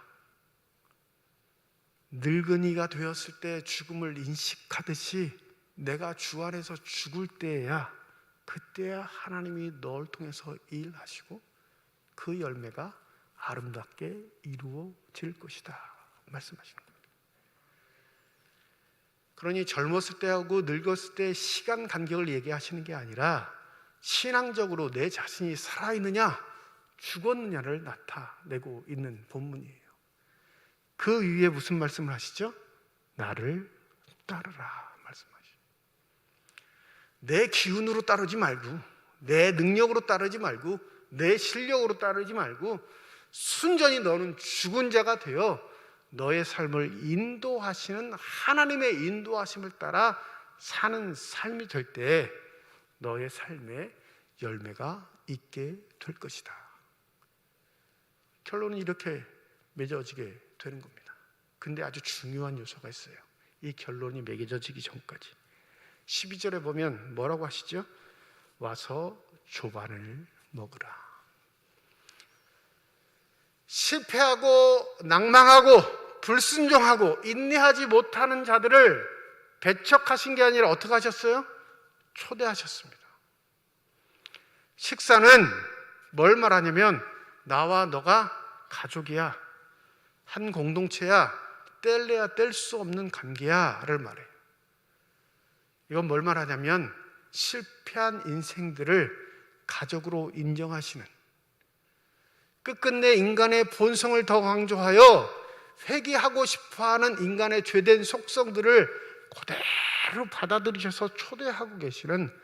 늙은이가 되었을 때 죽음을 인식하듯이 내가 주 안에서 죽을 때야, 그때야 하나님이 너를 통해서 일하시고 그 열매가 아름답게 이루어질 것이다 말씀하시는 겁니다. 그러니 젊었을 때하고 늙었을 때 시간 간격을 얘기하시는 게 아니라 신앙적으로 내 자신이 살아있느냐 죽었느냐를 나타내고 있는 본문이에요. 그 위에 무슨 말씀을 하시죠? 나를 따르라 말씀하시죠. 내 기운으로 따르지 말고, 내 능력으로 따르지 말고, 내 실력으로 따르지 말고 순전히 너는 죽은 자가 되어 너의 삶을 인도하시는 하나님의 인도하심을 따라 사는 삶이 될 때 너의 삶에 열매가 있게 될 것이다. 결론은 이렇게 맺어지게 되는 겁니다. 근데 아주 중요한 요소가 있어요. 이 결론이 맺어지기 전까지 12절에 보면 뭐라고 하시죠? 와서 조반을 먹으라. 실패하고 낭망하고 불순종하고 인내하지 못하는 자들을 배척하신 게 아니라 어떻게 하셨어요? 초대하셨습니다. 식사는 뭘 말하냐면 나와 너가 가족이야, 한 공동체야, 뗄래야 뗄 수 없는 관계야 를 말해요. 이건 뭘 말하냐면 실패한 인생들을 가족으로 인정하시는, 끝끝내 인간의 본성을 더 강조하여 회개하고 싶어하는 인간의 죄된 속성들을 그대로 받아들이셔서 초대하고 계시는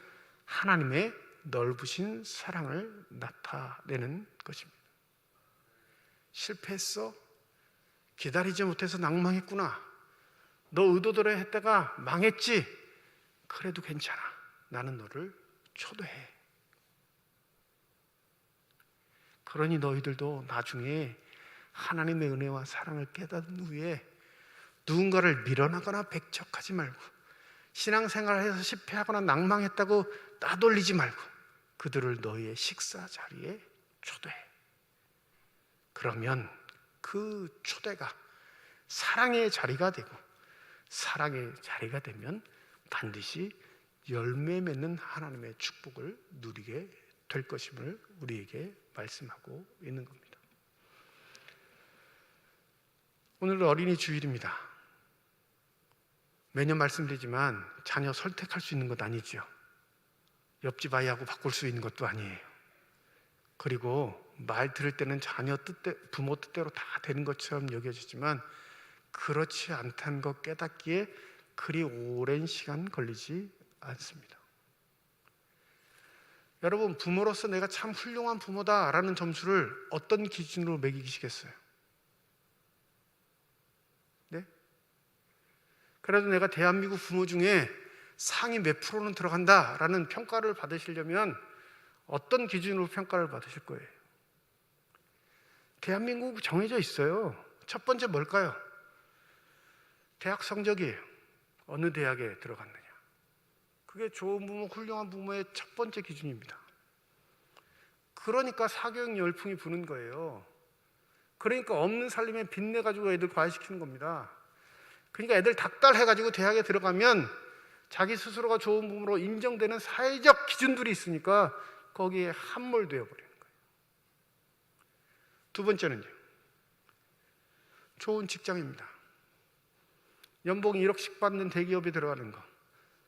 하나님의 넓으신 사랑을 나타내는 것입니다. 실패했어? 기다리지 못해서 낭망했구나. 너 의도대로 했다가 망했지? 그래도 괜찮아. 나는 너를 초대해. 그러니 너희들도 나중에 하나님의 은혜와 사랑을 깨닫는 후에 누군가를 밀어나거나 배척하지 말고, 신앙생활을 해서 실패하거나 낭망했다고 따돌리지 말고 그들을 너희의 식사 자리에 초대해. 그러면 그 초대가 사랑의 자리가 되고, 사랑의 자리가 되면 반드시 열매 맺는 하나님의 축복을 누리게 될 것임을 우리에게 말씀하고 있는 겁니다. 오늘 어린이 주일입니다. 매년 말씀드리지만 자녀 설득할 수 있는 것 아니죠. 옆집 아이하고 바꿀 수 있는 것도 아니에요. 그리고 말 들을 때는 자녀 뜻대로, 부모 뜻대로 다 되는 것처럼 여겨지지만 그렇지 않다는 것 깨닫기에 그리 오랜 시간 걸리지 않습니다. 여러분, 부모로서 내가 참 훌륭한 부모다라는 점수를 어떤 기준으로 매기시겠어요? 네? 그래도 내가 대한민국 부모 중에 상위 몇 프로는 들어간다라는 평가를 받으시려면 어떤 기준으로 평가를 받으실 거예요? 대한민국 정해져 있어요. 첫 번째 뭘까요? 대학 성적이에요. 어느 대학에 들어갔느냐. 그게 좋은 부모, 훌륭한 부모의 첫 번째 기준입니다. 그러니까 사교육 열풍이 부는 거예요. 그러니까 없는 살림에 빚내가지고 애들 과외시키는 겁니다. 그러니까 애들 닥달해가지고 대학에 들어가면 자기 스스로가 좋은 부모로 인정되는 사회적 기준들이 있으니까 거기에 함몰되어 버리는 거예요. 두 번째는요, 좋은 직장입니다. 연봉 1억씩 받는 대기업에 들어가는 거,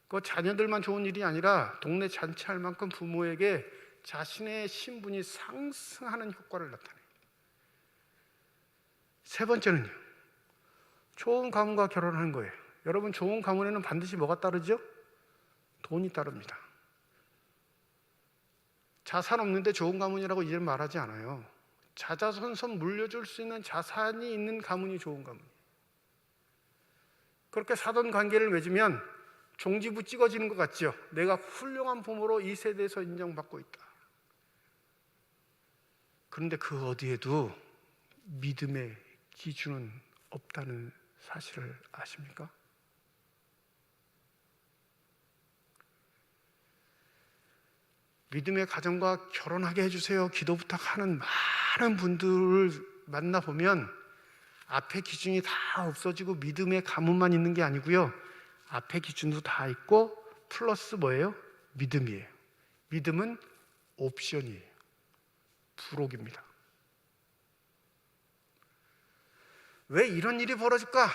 그 자녀들만 좋은 일이 아니라 동네 잔치할 만큼 부모에게 자신의 신분이 상승하는 효과를 나타내요. 세 번째는요, 좋은 가문과 결혼하는 거예요. 여러분, 좋은 가문에는 반드시 뭐가 따르죠? 돈이 따릅니다. 자산 없는데 좋은 가문이라고 이제는 말하지 않아요. 자자손손 물려줄 수 있는 자산이 있는 가문이 좋은 가문이에요. 그렇게 사돈 관계를 맺으면 종지부 찍어지는 것 같죠? 내가 훌륭한 부모로 이 세대에서 인정받고 있다. 그런데 그 어디에도 믿음의 기준은 없다는 사실을 아십니까? 믿음의 가정과 결혼하게 해주세요 기도 부탁하는 많은 분들을 만나보면 앞에 기준이 다 없어지고 믿음의 가문만 있는 게 아니고요, 앞에 기준도 다 있고 플러스 뭐예요? 믿음이에요. 믿음은 옵션이에요. 부록입니다. 왜 이런 일이 벌어질까?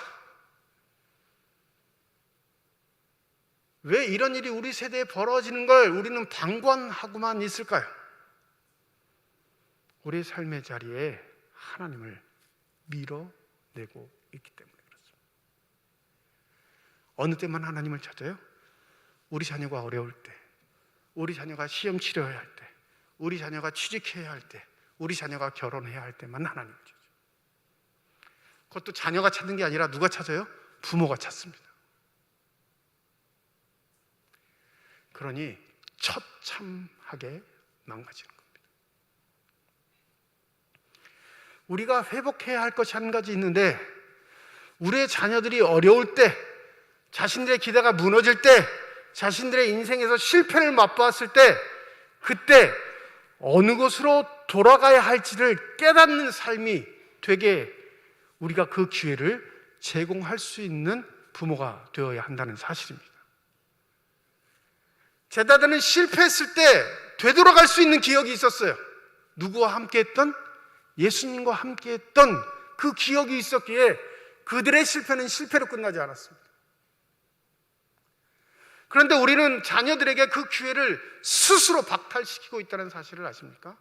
왜 이런 일이 우리 세대에 벌어지는 걸 우리는 방관하고만 있을까요? 우리 삶의 자리에 하나님을 밀어내고 있기 때문에 그렇습니다. 어느 때만 하나님을 찾아요? 우리 자녀가 어려울 때, 우리 자녀가 시험 치러야 할 때, 우리 자녀가 취직해야 할 때, 우리 자녀가 결혼해야 할 때만 하나님을 찾아요. 그것도 자녀가 찾는 게 아니라 누가 찾아요? 부모가 찾습니다. 그러니 처참하게 망가지는 겁니다. 우리가 회복해야 할 것이 한 가지 있는데, 우리의 자녀들이 어려울 때, 자신들의 기대가 무너질 때, 자신들의 인생에서 실패를 맛보았을 때, 그때 어느 곳으로 돌아가야 할지를 깨닫는 삶이 되게 우리가 그 기회를 제공할 수 있는 부모가 되어야 한다는 사실입니다. 제자들은 실패했을 때 되돌아갈 수 있는 기억이 있었어요. 누구와 함께했던? 예수님과 함께했던 그 기억이 있었기에 그들의 실패는 실패로 끝나지 않았습니다. 그런데 우리는 자녀들에게 그 기회를 스스로 박탈시키고 있다는 사실을 아십니까?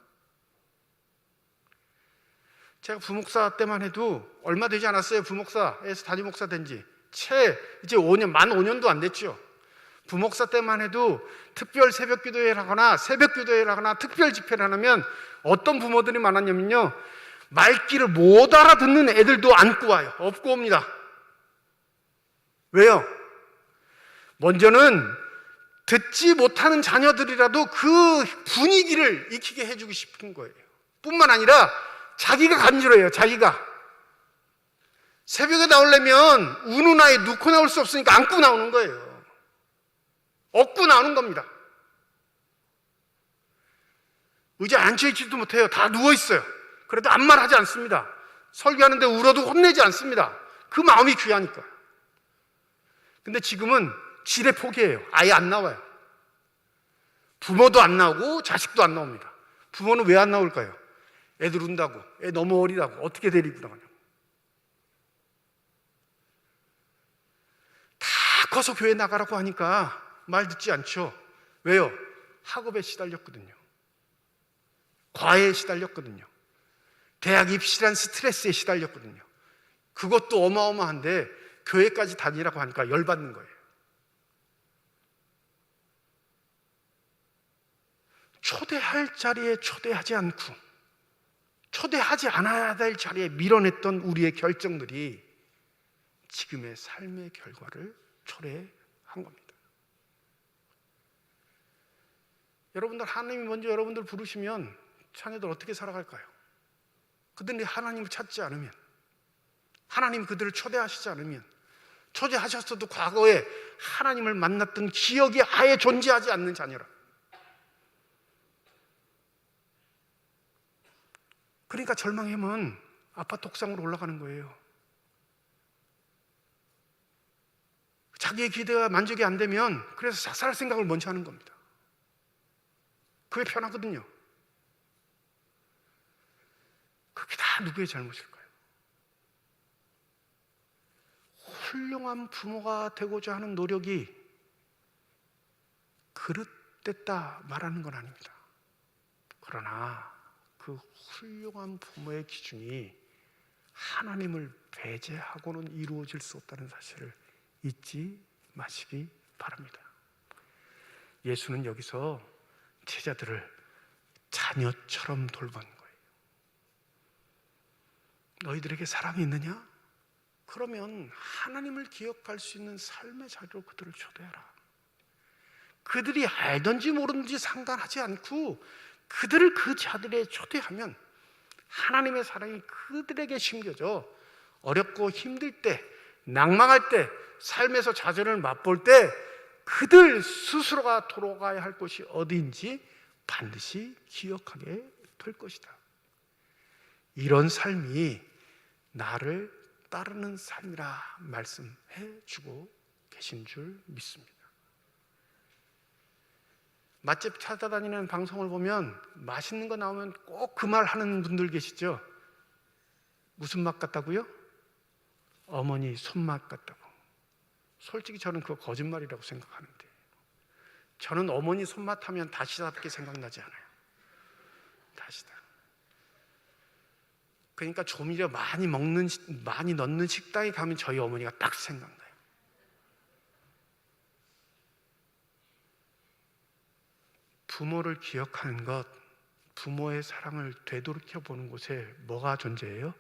제가 부목사 때만 해도 얼마 되지 않았어요. 부목사에서 담임 목사 된 지 이제 5년, 만 5년도 안 됐죠. 부목사 때만 해도 특별 새벽 기도회를 하거나 새벽 기도회를 하거나 특별 집회를 하면 어떤 부모들이 많았냐면요, 말귀를 못 알아듣는 애들도 안고 와요. 업고 옵니다. 왜요? 먼저는 듣지 못하는 자녀들이라도 그 분위기를 익히게 해주고 싶은 거예요. 뿐만 아니라 자기가 간절해요. 자기가 새벽에 나오려면 우는 아이 놓고 나올 수 없으니까 안고 나오는 거예요. 업고 나오는 겁니다. 의자에 앉혀있지도 못해요. 다 누워있어요. 그래도 아무 말 하지 않습니다. 설교하는데 울어도 혼내지 않습니다. 그 마음이 귀하니까. 근데 지금은 지레 포기해요. 아예 안 나와요. 부모도 안 나오고 자식도 안 나옵니다. 부모는 왜 안 나올까요? 애들 운다고, 애 너무 어리다고, 어떻게 데리고 나가냐고. 다 커서 교회 나가라고 하니까 말 듣지 않죠. 왜요? 학업에 시달렸거든요. 과외에 시달렸거든요. 대학 입시란 스트레스에 시달렸거든요. 그것도 어마어마한데 교회까지 다니라고 하니까 열받는 거예요. 초대할 자리에 초대하지 않고 초대하지 않아야 될 자리에 밀어냈던 우리의 결정들이 지금의 삶의 결과를 초래한 겁니다. 여러분들, 하나님이 먼저 여러분들 부르시면 자녀들 어떻게 살아갈까요? 그들이 하나님을 찾지 않으면, 하나님 그들을 초대하시지 않으면, 초대하셨어도 과거에 하나님을 만났던 기억이 아예 존재하지 않는 자녀라. 그러니까 절망하면 아파트 옥상으로 올라가는 거예요. 자기의 기대가 만족이 안 되면 그래서 자살할 생각을 먼저 하는 겁니다. 그게 편하거든요. 그게 다 누구의 잘못일까요? 훌륭한 부모가 되고자 하는 노력이 그릇됐다 말하는 건 아닙니다. 그러나 그 훌륭한 부모의 기준이 하나님을 배제하고는 이루어질 수 없다는 사실을 잊지 마시기 바랍니다. 예수는 여기서 제자들을 자녀처럼 돌보는 거예요. 너희들에게 사랑이 있느냐? 그러면 하나님을 기억할 수 있는 삶의 자리로 그들을 초대하라. 그들이 알든지 모르든지 상관하지 않고 그들을 그 자리에 초대하면 하나님의 사랑이 그들에게 심겨져 어렵고 힘들 때, 낭망할 때, 삶에서 좌절을 맛볼 때 그들 스스로가 돌아가야 할 곳이 어디인지 반드시 기억하게 될 것이다. 이런 삶이 나를 따르는 삶이라 말씀해 주고 계신 줄 믿습니다. 맛집 찾아다니는 방송을 보면 맛있는 거 나오면 꼭 그 말 하는 분들 계시죠? 무슨 맛 같다고요? 어머니 손맛 같다고. 솔직히 저는 그거 거짓말이라고 생각하는데, 저는 어머니 손맛 하면 다시다밖에 생각나지 않아요. 다시다. 그러니까 조미료 많이 넣는 식당에 가면 저희 어머니가 딱 생각나요. 부모를 기억하는 것, 부모의 사랑을 되돌이켜 보는 곳에 뭐가 존재해요?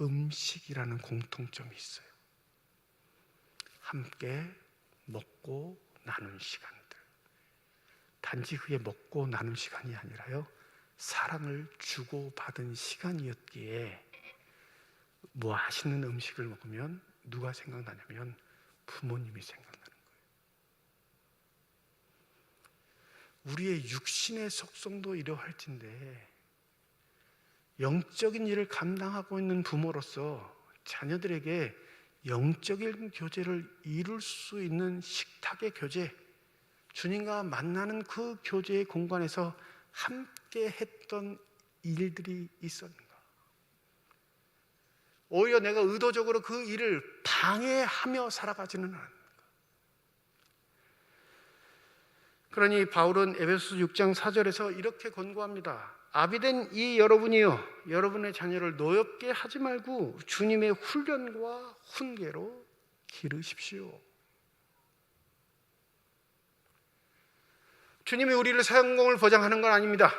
음식이라는 공통점이 있어요. 함께 먹고 나눈 시간들. 단지 그게 먹고 나눈 시간이 아니라요, 사랑을 주고받은 시간이었기에 맛있는 음식을 먹으면 누가 생각나냐면 부모님이 생각나는 거예요. 우리의 육신의 속성도 이러할진데 영적인 일을 감당하고 있는 부모로서 자녀들에게 영적인 교제를 이룰 수 있는 식탁의 교제, 주님과 만나는 그 교제의 공간에서 함께 했던 일들이 있었는가? 오히려 내가 의도적으로 그 일을 방해하며 살아가지는 않은가? 그러니 바울은 에베소서 6장 4절에서 이렇게 권고합니다. 아비된 이 여러분이요, 여러분의 자녀를 노엽게 하지 말고 주님의 훈련과 훈계로 기르십시오. 주님이 우리를 성공을 보장하는 건 아닙니다.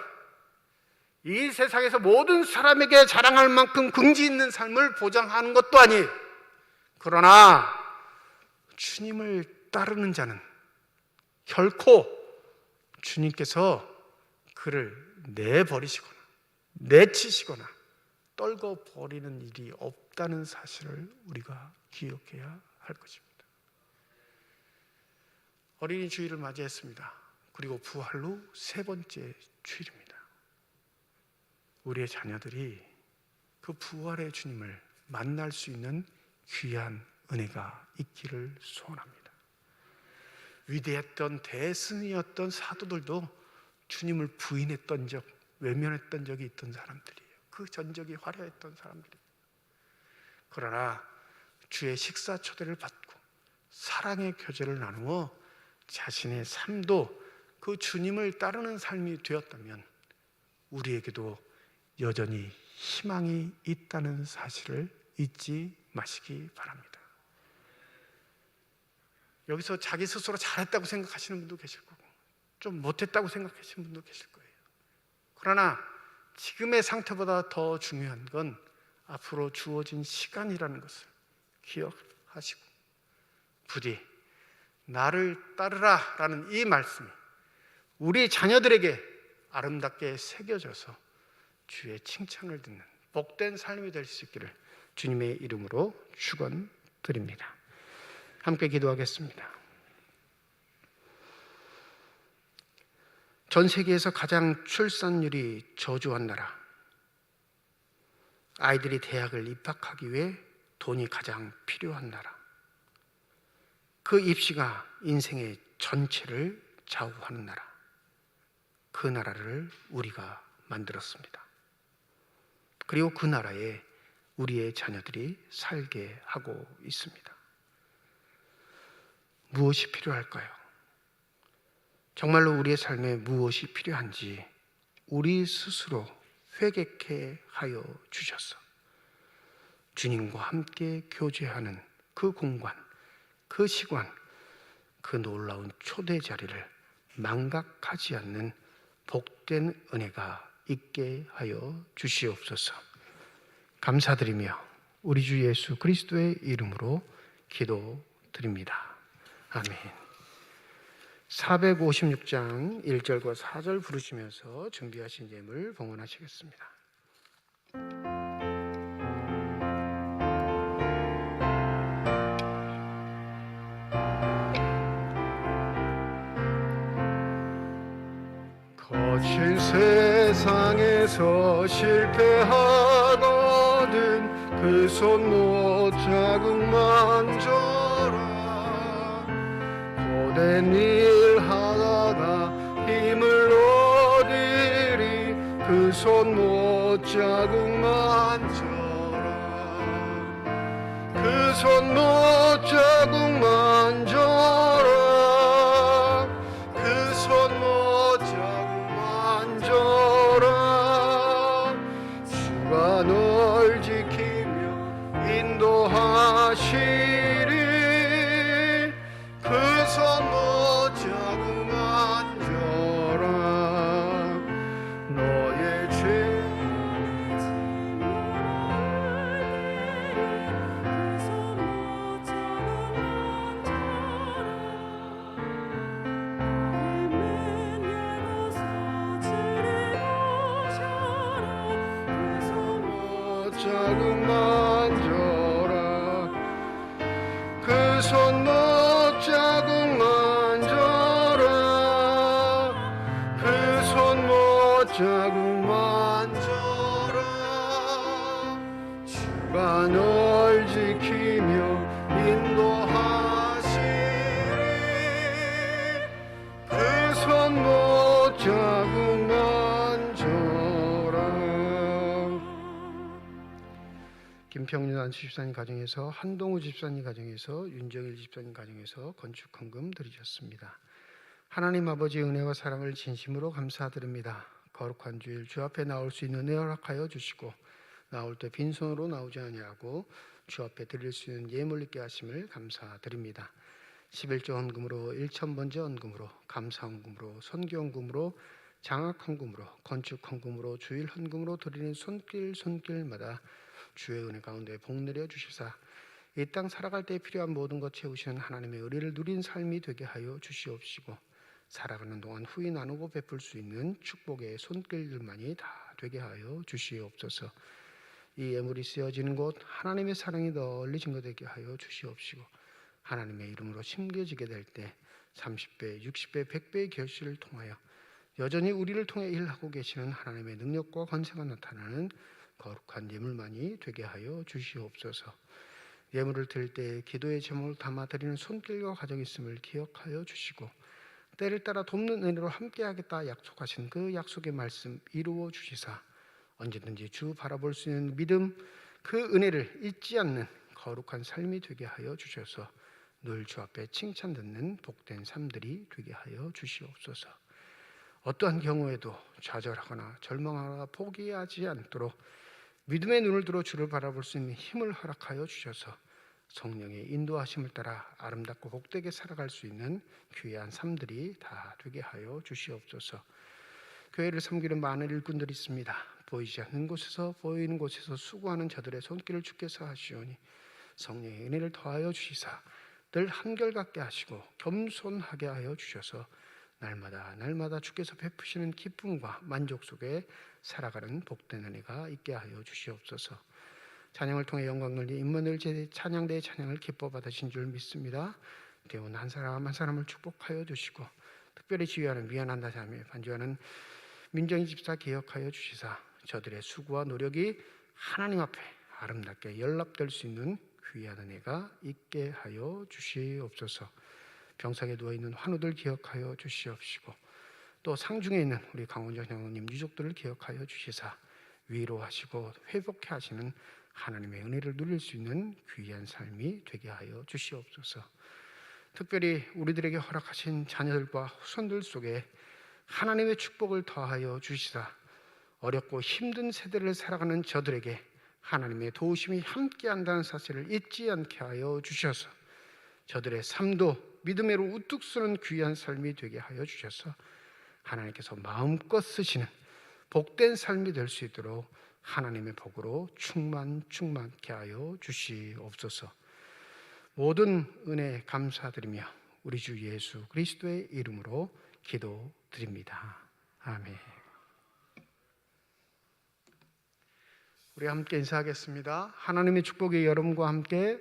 이 세상에서 모든 사람에게 자랑할 만큼 긍지 있는 삶을 보장하는 것도 아니에요. 그러나 주님을 따르는 자는 결코 주님께서 그를 내버리시거나 내치시거나 떨궈버리는 일이 없다는 사실을 우리가 기억해야 할 것입니다. 어린이 주일을 맞이했습니다. 그리고 부활 후 세 번째 주일입니다. 우리의 자녀들이 그 부활의 주님을 만날 수 있는 귀한 은혜가 있기를 소원합니다. 위대했던 대승이었던 사도들도 주님을 부인했던 적, 외면했던 적이 있던 사람들이에요. 그 전적이 화려했던 사람들이에요. 그러나 주의 식사 초대를 받고 사랑의 교제를 나누어 자신의 삶도 그 주님을 따르는 삶이 되었다면 우리에게도 여전히 희망이 있다는 사실을 잊지 마시기 바랍니다. 여기서 자기 스스로 잘했다고 생각하시는 분도 계실 거고 좀 못했다고 생각하시는 분도 계실 거예요. 그러나 지금의 상태보다 더 중요한 건 앞으로 주어진 시간이라는 것을 기억하시고 부디 나를 따르라 라는 이 말씀이 우리 자녀들에게 아름답게 새겨져서 주의 칭찬을 듣는 복된 삶이 될 수 있기를 주님의 이름으로 축원드립니다. 함께 기도하겠습니다. 전 세계에서 가장 출산율이 저조한 나라, 아이들이 대학을 입학하기 위해 돈이 가장 필요한 나라, 그 입시가 인생의 전체를 좌우하는 나라, 그 나라를 우리가 만들었습니다. 그리고 그 나라에 우리의 자녀들이 살게 하고 있습니다. 무엇이 필요할까요? 정말로 우리의 삶에 무엇이 필요한지 우리 스스로 회개케 하여 주셔서 주님과 함께 교제하는 그 공간, 그 시간, 그 놀라운 초대 자리를 망각하지 않는 복된 은혜가 있게 하여 주시옵소서. 감사드리며 우리 주 예수 그리스도의 이름으로 기도드립니다. 아멘. 456장 1절과 4절 부르시면서 준비하신 예물 봉헌하시겠습니다. 거친 세상에서 실패하거든 그 손 못 자국만 줘라. 고된 일 하다가 힘을 얻으리 그 손 못 자국만 줘라. 그 손 못 자국만 줘라. 그 손 못 자국만 줘라. 주가 널 지키며 인도하시리. 그 손 못 자국만 줘라. 너의 죄 자국만 줘라. 그 손 못 자국만 줘라. 그 손 못 자국만 줘라. 주가 널 지키며 인도하시리. 김평윤 집사님 가정에서, 한동우 집사님 가정에서, 윤정일 집사님 가정에서 건축 헌금 드리셨습니다. 하나님 아버지의 은혜와 사랑을 진심으로 감사드립니다. 거룩한 주일 주 앞에 나올 수 있는 은혜 허락하여 주시고, 나올 때 빈손으로 나오지 아니하고 주 앞에 드릴 수 있는 예물 있게 하심을 감사드립니다. 11조 헌금으로, 1,000번째 헌금으로, 감사 헌금으로, 선교 헌금으로, 장학 헌금으로, 건축 헌금으로, 주일 헌금으로 드리는 손길마다 주의 은혜 가운데 복 내려 주시사 이 땅 살아갈 때 필요한 모든 것 채우시는 하나님의 의리를 누린 삶이 되게 하여 주시옵시고, 살아가는 동안 후히 나누고 베풀 수 있는 축복의 손길들만이 다 되게 하여 주시옵소서. 이 예물이 쓰여지는 곳 하나님의 사랑이 널리 증거되게 하여 주시옵시고, 하나님의 이름으로 심겨지게 될 때 30배, 60배, 100배의 결실을 통하여 여전히 우리를 통해 일하고 계시는 하나님의 능력과 권세가 나타나는 거룩한 예물만이 되게 하여 주시옵소서. 예물을 드릴 때 기도의 제목을 담아 드리는 손길과 가정이 있음을 기억하여 주시고, 때를 따라 돕는 은혜로 함께하겠다 약속하신 그 약속의 말씀 이루어 주시사 언제든지 주 바라볼 수 있는 믿음, 그 은혜를 잊지 않는 거룩한 삶이 되게 하여 주셔서 늘 주 앞에 칭찬 듣는 복된 삶들이 되게 하여 주시옵소서. 어떠한 경우에도 좌절하거나 절망하거나 포기하지 않도록 믿음의 눈을 들어 주를 바라볼 수 있는 힘을 허락하여 주셔서 성령의 인도하심을 따라 아름답고 복되게 살아갈 수 있는 귀한 삶들이 다 되게 하여 주시옵소서. 교회를 섬기는 많은 일꾼들이 있습니다. 보이지 않는 곳에서 보이는 곳에서 수고하는 저들의 손길을 주께서 하시오니 성령의 은혜를 더하여 주시사 늘 한결같게 하시고 겸손하게 하여 주셔서 날마다 주께서 베푸시는 기쁨과 만족 속에 살아가는 복된 은혜가 있게 하여 주시옵소서. 찬양을 통해 영광 돌리 임마누엘 찬양대의 찬양을 기뻐 받으신 줄 믿습니다. 대원 한 사람 한 사람을 축복하여 주시고, 특별히 지휘하는 미안한다 자매 반주하는 민정희 집사 기억하여 주시사 저들의 수고와 노력이 하나님 앞에 아름답게 연락될 수 있는 귀한 은혜가 있게 하여 주시옵소서. 병상에 누워있는 환우들 기억하여 주시옵시고, 또 상중에 있는 우리 강원정 형님 유족들을 기억하여 주시사 위로하시고 회복해 하시는 하나님의 은혜를 누릴 수 있는 귀한 삶이 되게 하여 주시옵소서. 특별히 우리들에게 허락하신 자녀들과 후손들 속에 하나님의 축복을 더하여 주시사 어렵고 힘든 세대를 살아가는 저들에게 하나님의 도우심이 함께한다는 사실을 잊지 않게 하여 주셔서 저들의 삶도 믿음으로 우뚝 서는 귀한 삶이 되게 하여 주셔서 하나님께서 마음껏 쓰시는 복된 삶이 될 수 있도록 하나님의 복으로 충만케 하여 주시옵소서. 모든 은혜 감사드리며 우리 주 예수 그리스도의 이름으로 기도드립니다. 아멘. 우리 함께 인사하겠습니다. 하나님의 축복이 여러분과 함께.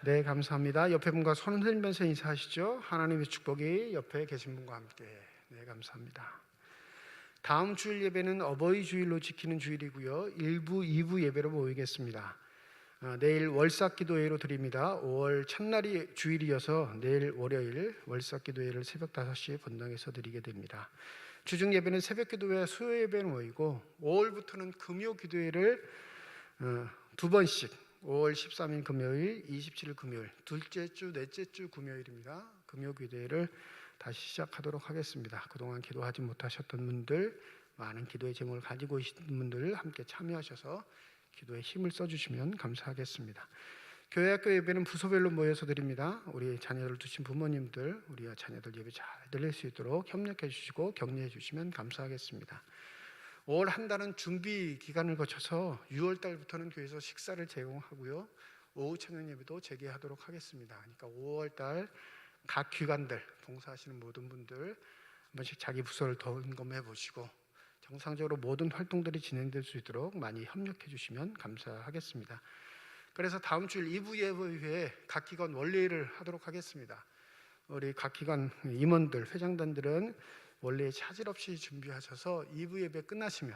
네, 감사합니다. 옆에 분과 손 흔들면서 인사하시죠. 하나님의 축복이 옆에 계신 분과 함께. 네, 감사합니다. 다음 주일 예배는 어버이 주일로 지키는 주일이고요. 1부, 2부 예배로 모이겠습니다. 내일 월삭기도회로 드립니다. 5월 첫날이 주일이어서 내일 월요일 월삭기도회를 새벽 5시에 본당에서 드리게 됩니다. 주중 예배는 새벽기도회, 수요 예배는 모이고 5월부터는 금요기도회를 2번씩 5월 13일 금요일, 27일 금요일, 둘째 주, 넷째 주 금요일입니다. 금요기도회를 다시 시작하도록 하겠습니다. 그동안 기도하지 못하셨던 분들, 많은 기도의 제목을 가지고 계신 분들 함께 참여하셔서 기도에 힘을 써주시면 감사하겠습니다. 교회학교 예배는 부서별로 모여서 드립니다. 우리 자녀들 두신 부모님들, 우리 자녀들 예배 잘 들릴 수 있도록 협력해 주시고 격려해 주시면 감사하겠습니다. 5월 한 달은 준비 기간을 거쳐서 6월 달부터는 교회에서 식사를 제공하고요. 오후 찬양 예배도 재개하도록 하겠습니다. 그러니까 5월 달 각 기관들 봉사하시는 모든 분들 한 번씩 자기 부서를 점검해 보시고 정상적으로 모든 활동들이 진행될 수 있도록 많이 협력해 주시면 감사하겠습니다. 그래서 다음 주일 2부 예배회에 각 기관 원래일을 하도록 하겠습니다. 우리 각 기관 임원들, 회장단들은 원래에 차질 없이 준비하셔서 2부 예배 끝나시면,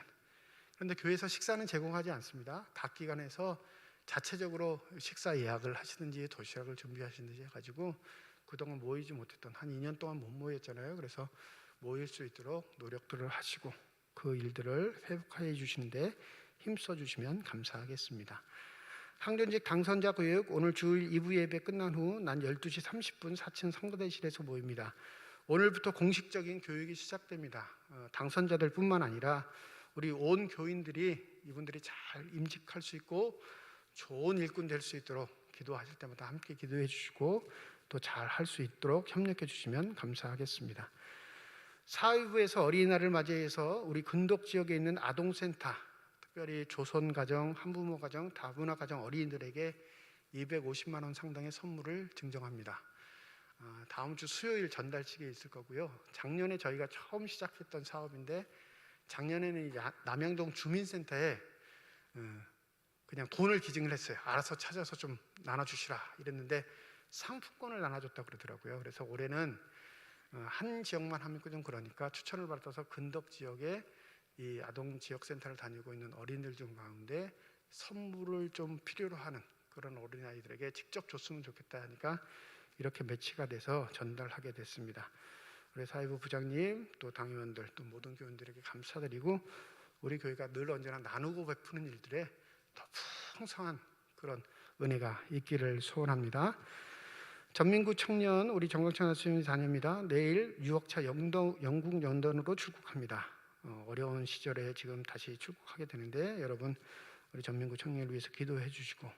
그런데 교회에서 식사는 제공하지 않습니다. 각 기관에서 자체적으로 식사 예약을 하시든지 도시락을 준비하시든지 해가지고 그동안 모이지 못했던 한 2년 동안 못 모였잖아요. 그래서 모일 수 있도록 노력들을 하시고 그 일들을 회복해 주시는데 힘써 주시면 감사하겠습니다. 항전직 당선자 교육 오늘 주일 2부 예배 끝난 후 난 12시 30분 4층 성도대실에서 모입니다. 오늘부터 공식적인 교육이 시작됩니다. 당선자들 뿐만 아니라 우리 온 교인들이 이분들이 잘 임직할 수 있고 좋은 일꾼 될 수 있도록 기도하실 때마다 함께 기도해 주시고 또 잘 할 수 있도록 협력해 주시면 감사하겠습니다. 사회부에서 어린이날을 맞이해서 우리 근독 지역에 있는 아동센터, 특별히 조선가정, 한부모가정, 다문화가정 어린이들에게 250만 원 상당의 선물을 증정합니다. 다음 주 수요일 전달식에 있을 거고요. 작년에 저희가 처음 시작했던 사업인데 작년에는 남양동 주민센터에 그냥 돈을 기증을 했어요. 알아서 찾아서 좀 나눠주시라 이랬는데 상품권을 나눠줬다고 그러더라고요. 그래서 올해는 한 지역만 하면 좀 그러니까 추천을 받아서 근덕 지역에 이 아동 지역센터를 다니고 있는 어린이들 중 가운데 선물을 좀 필요로 하는 그런 어린아이들에게 직접 줬으면 좋겠다 하니까 이렇게 매치가 돼서 전달하게 됐습니다. 우리 사회부 부장님, 또 당의원들, 또 모든 교원들에게 감사드리고 우리 교회가 늘 언제나 나누고 베푸는 일들에 더 풍성한 그런 은혜가 있기를 소원합니다. 전민구 청년 우리 정광천 아수님이 다닙니다. 내일 유학차 영국 런던으로 출국합니다. 어려운 시절에 지금 다시 출국하게 되는데 여러분 우리 전민구 청년을 위해서 기도해 주시고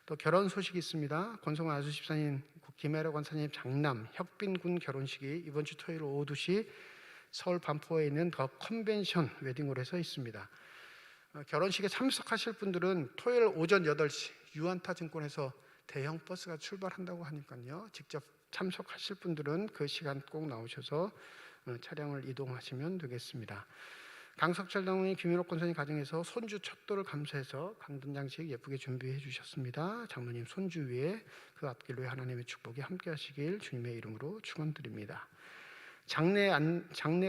또 결혼 소식이 있습니다. 권성환 아수집사님, 김혜라 권사님 장남 혁빈군 결혼식이 이번 주 토요일 오후 2시 서울 반포에 있는 더 컨벤션 웨딩홀에서 있습니다. 결혼식에 참석하실 분들은 토요일 오전 8시 유안타 증권에서 대형 버스가 출발한다고 하니까요. 직접 참석하실 분들은 그 시간 꼭 나오셔서 차량을 이동하시면 되겠습니다. 강석철 당원이 김윤옥 권사님 가정에서 손주 첫돌을 감사해서 강든장식 예쁘게 준비해 주셨습니다. 장로님 손주 위에 그 앞길로의 하나님의 축복이 함께 하시길 주님의 이름으로 축원드립니다. 장례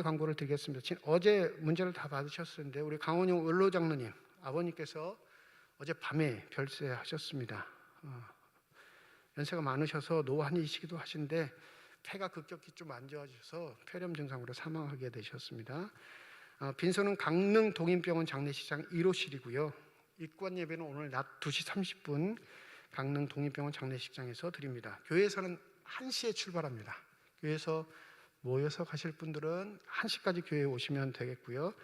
광고를 드리겠습니다. 어제 문제를 다 받으셨는데 우리 강원용 을로 장로님 아버님께서 어제 밤에 별세하셨습니다. 연세가 많으셔서 노환이시기도 하신데 폐가 급격히 좀 안 좋아져서 폐렴 증상으로 사망하게 되셨습니다. 빈소는 강릉 동인병원 장례식장 1호실이고요. 입관 예배는 오늘 낮 2시 30분 강릉 동인병원 장례식장에서 드립니다. 교회에서는 1시에 출발합니다. 교회에서 모여서 가실 분들은 1시까지 교회에 오시면 되겠고요.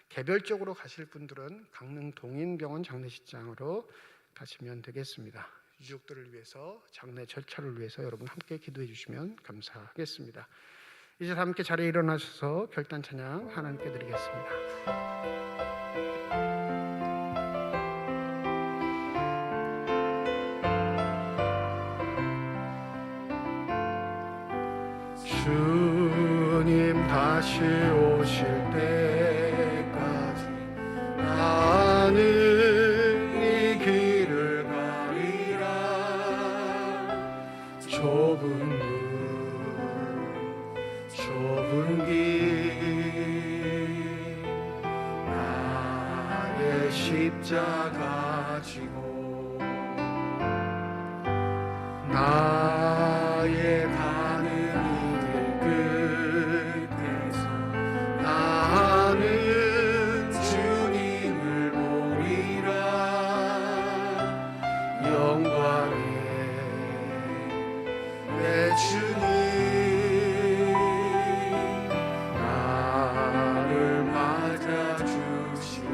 개별적으로 가실 분들은 강릉 동인병원 장례식장으로 가시면 되겠습니다. 유족들을 위해서 장례 절차를 위해서 여러분 함께 기도해 주시면 감사하겠습니다. 이제 함께 자리에 일어나셔서 결단 찬양 하나님께 드리겠습니다. 주님 다시 오실 때까지 나는 이 길을 가리라. 좁은 길 나의 십자가 지고 나의 가는 길 끝에서 나는 주님을 보리라. 영광의 내 주님 나를 맞아주시니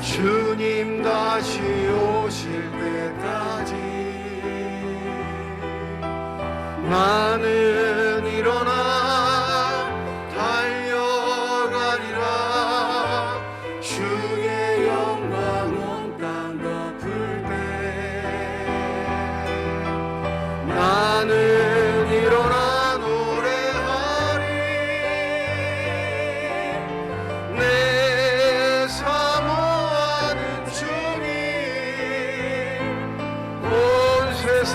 주님 다시 오실 때까지 나는 일어나 달려가리라. 주의 영광 온 땅 덮을 때 나는 일어나 노래하리. 내 사모하는 주님 온 세상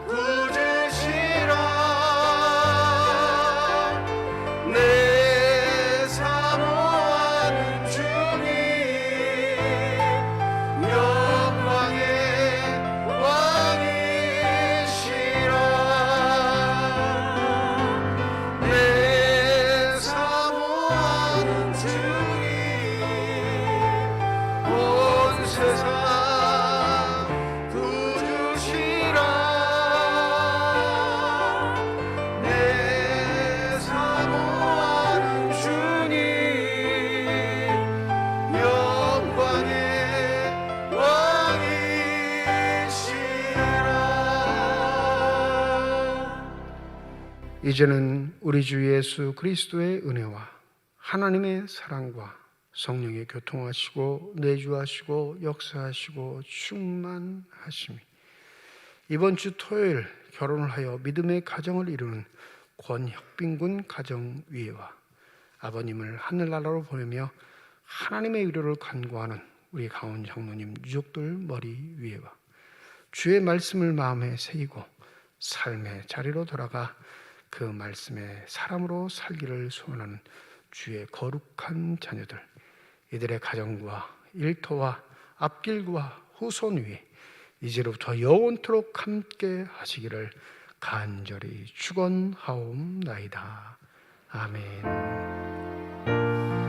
구주시라. 내 사모하는 주님 영광의 왕이시라. 내 사모하는 이제는 우리 주 예수 그리스도의 은혜와 하나님의 사랑과 성령의 교통하시고 내주하시고 역사하시고 충만하심이 이번 주 토요일 결혼을 하여 믿음의 가정을 이루는 권혁빈군 가정위에와 아버님을 하늘나라로 보내며 하나님의 위로를 간구하는 우리 가온 장로님 유족들 머리 위에와 주의 말씀을 마음에 새기고 삶의 자리로 돌아가 그 말씀의 사람으로 살기를 소원하는 주의 거룩한 자녀들, 이들의 가정과 일터와 앞길과 후손 위에 이제로부터 영원토록 함께 하시기를 간절히 축원하옵나이다. 아멘.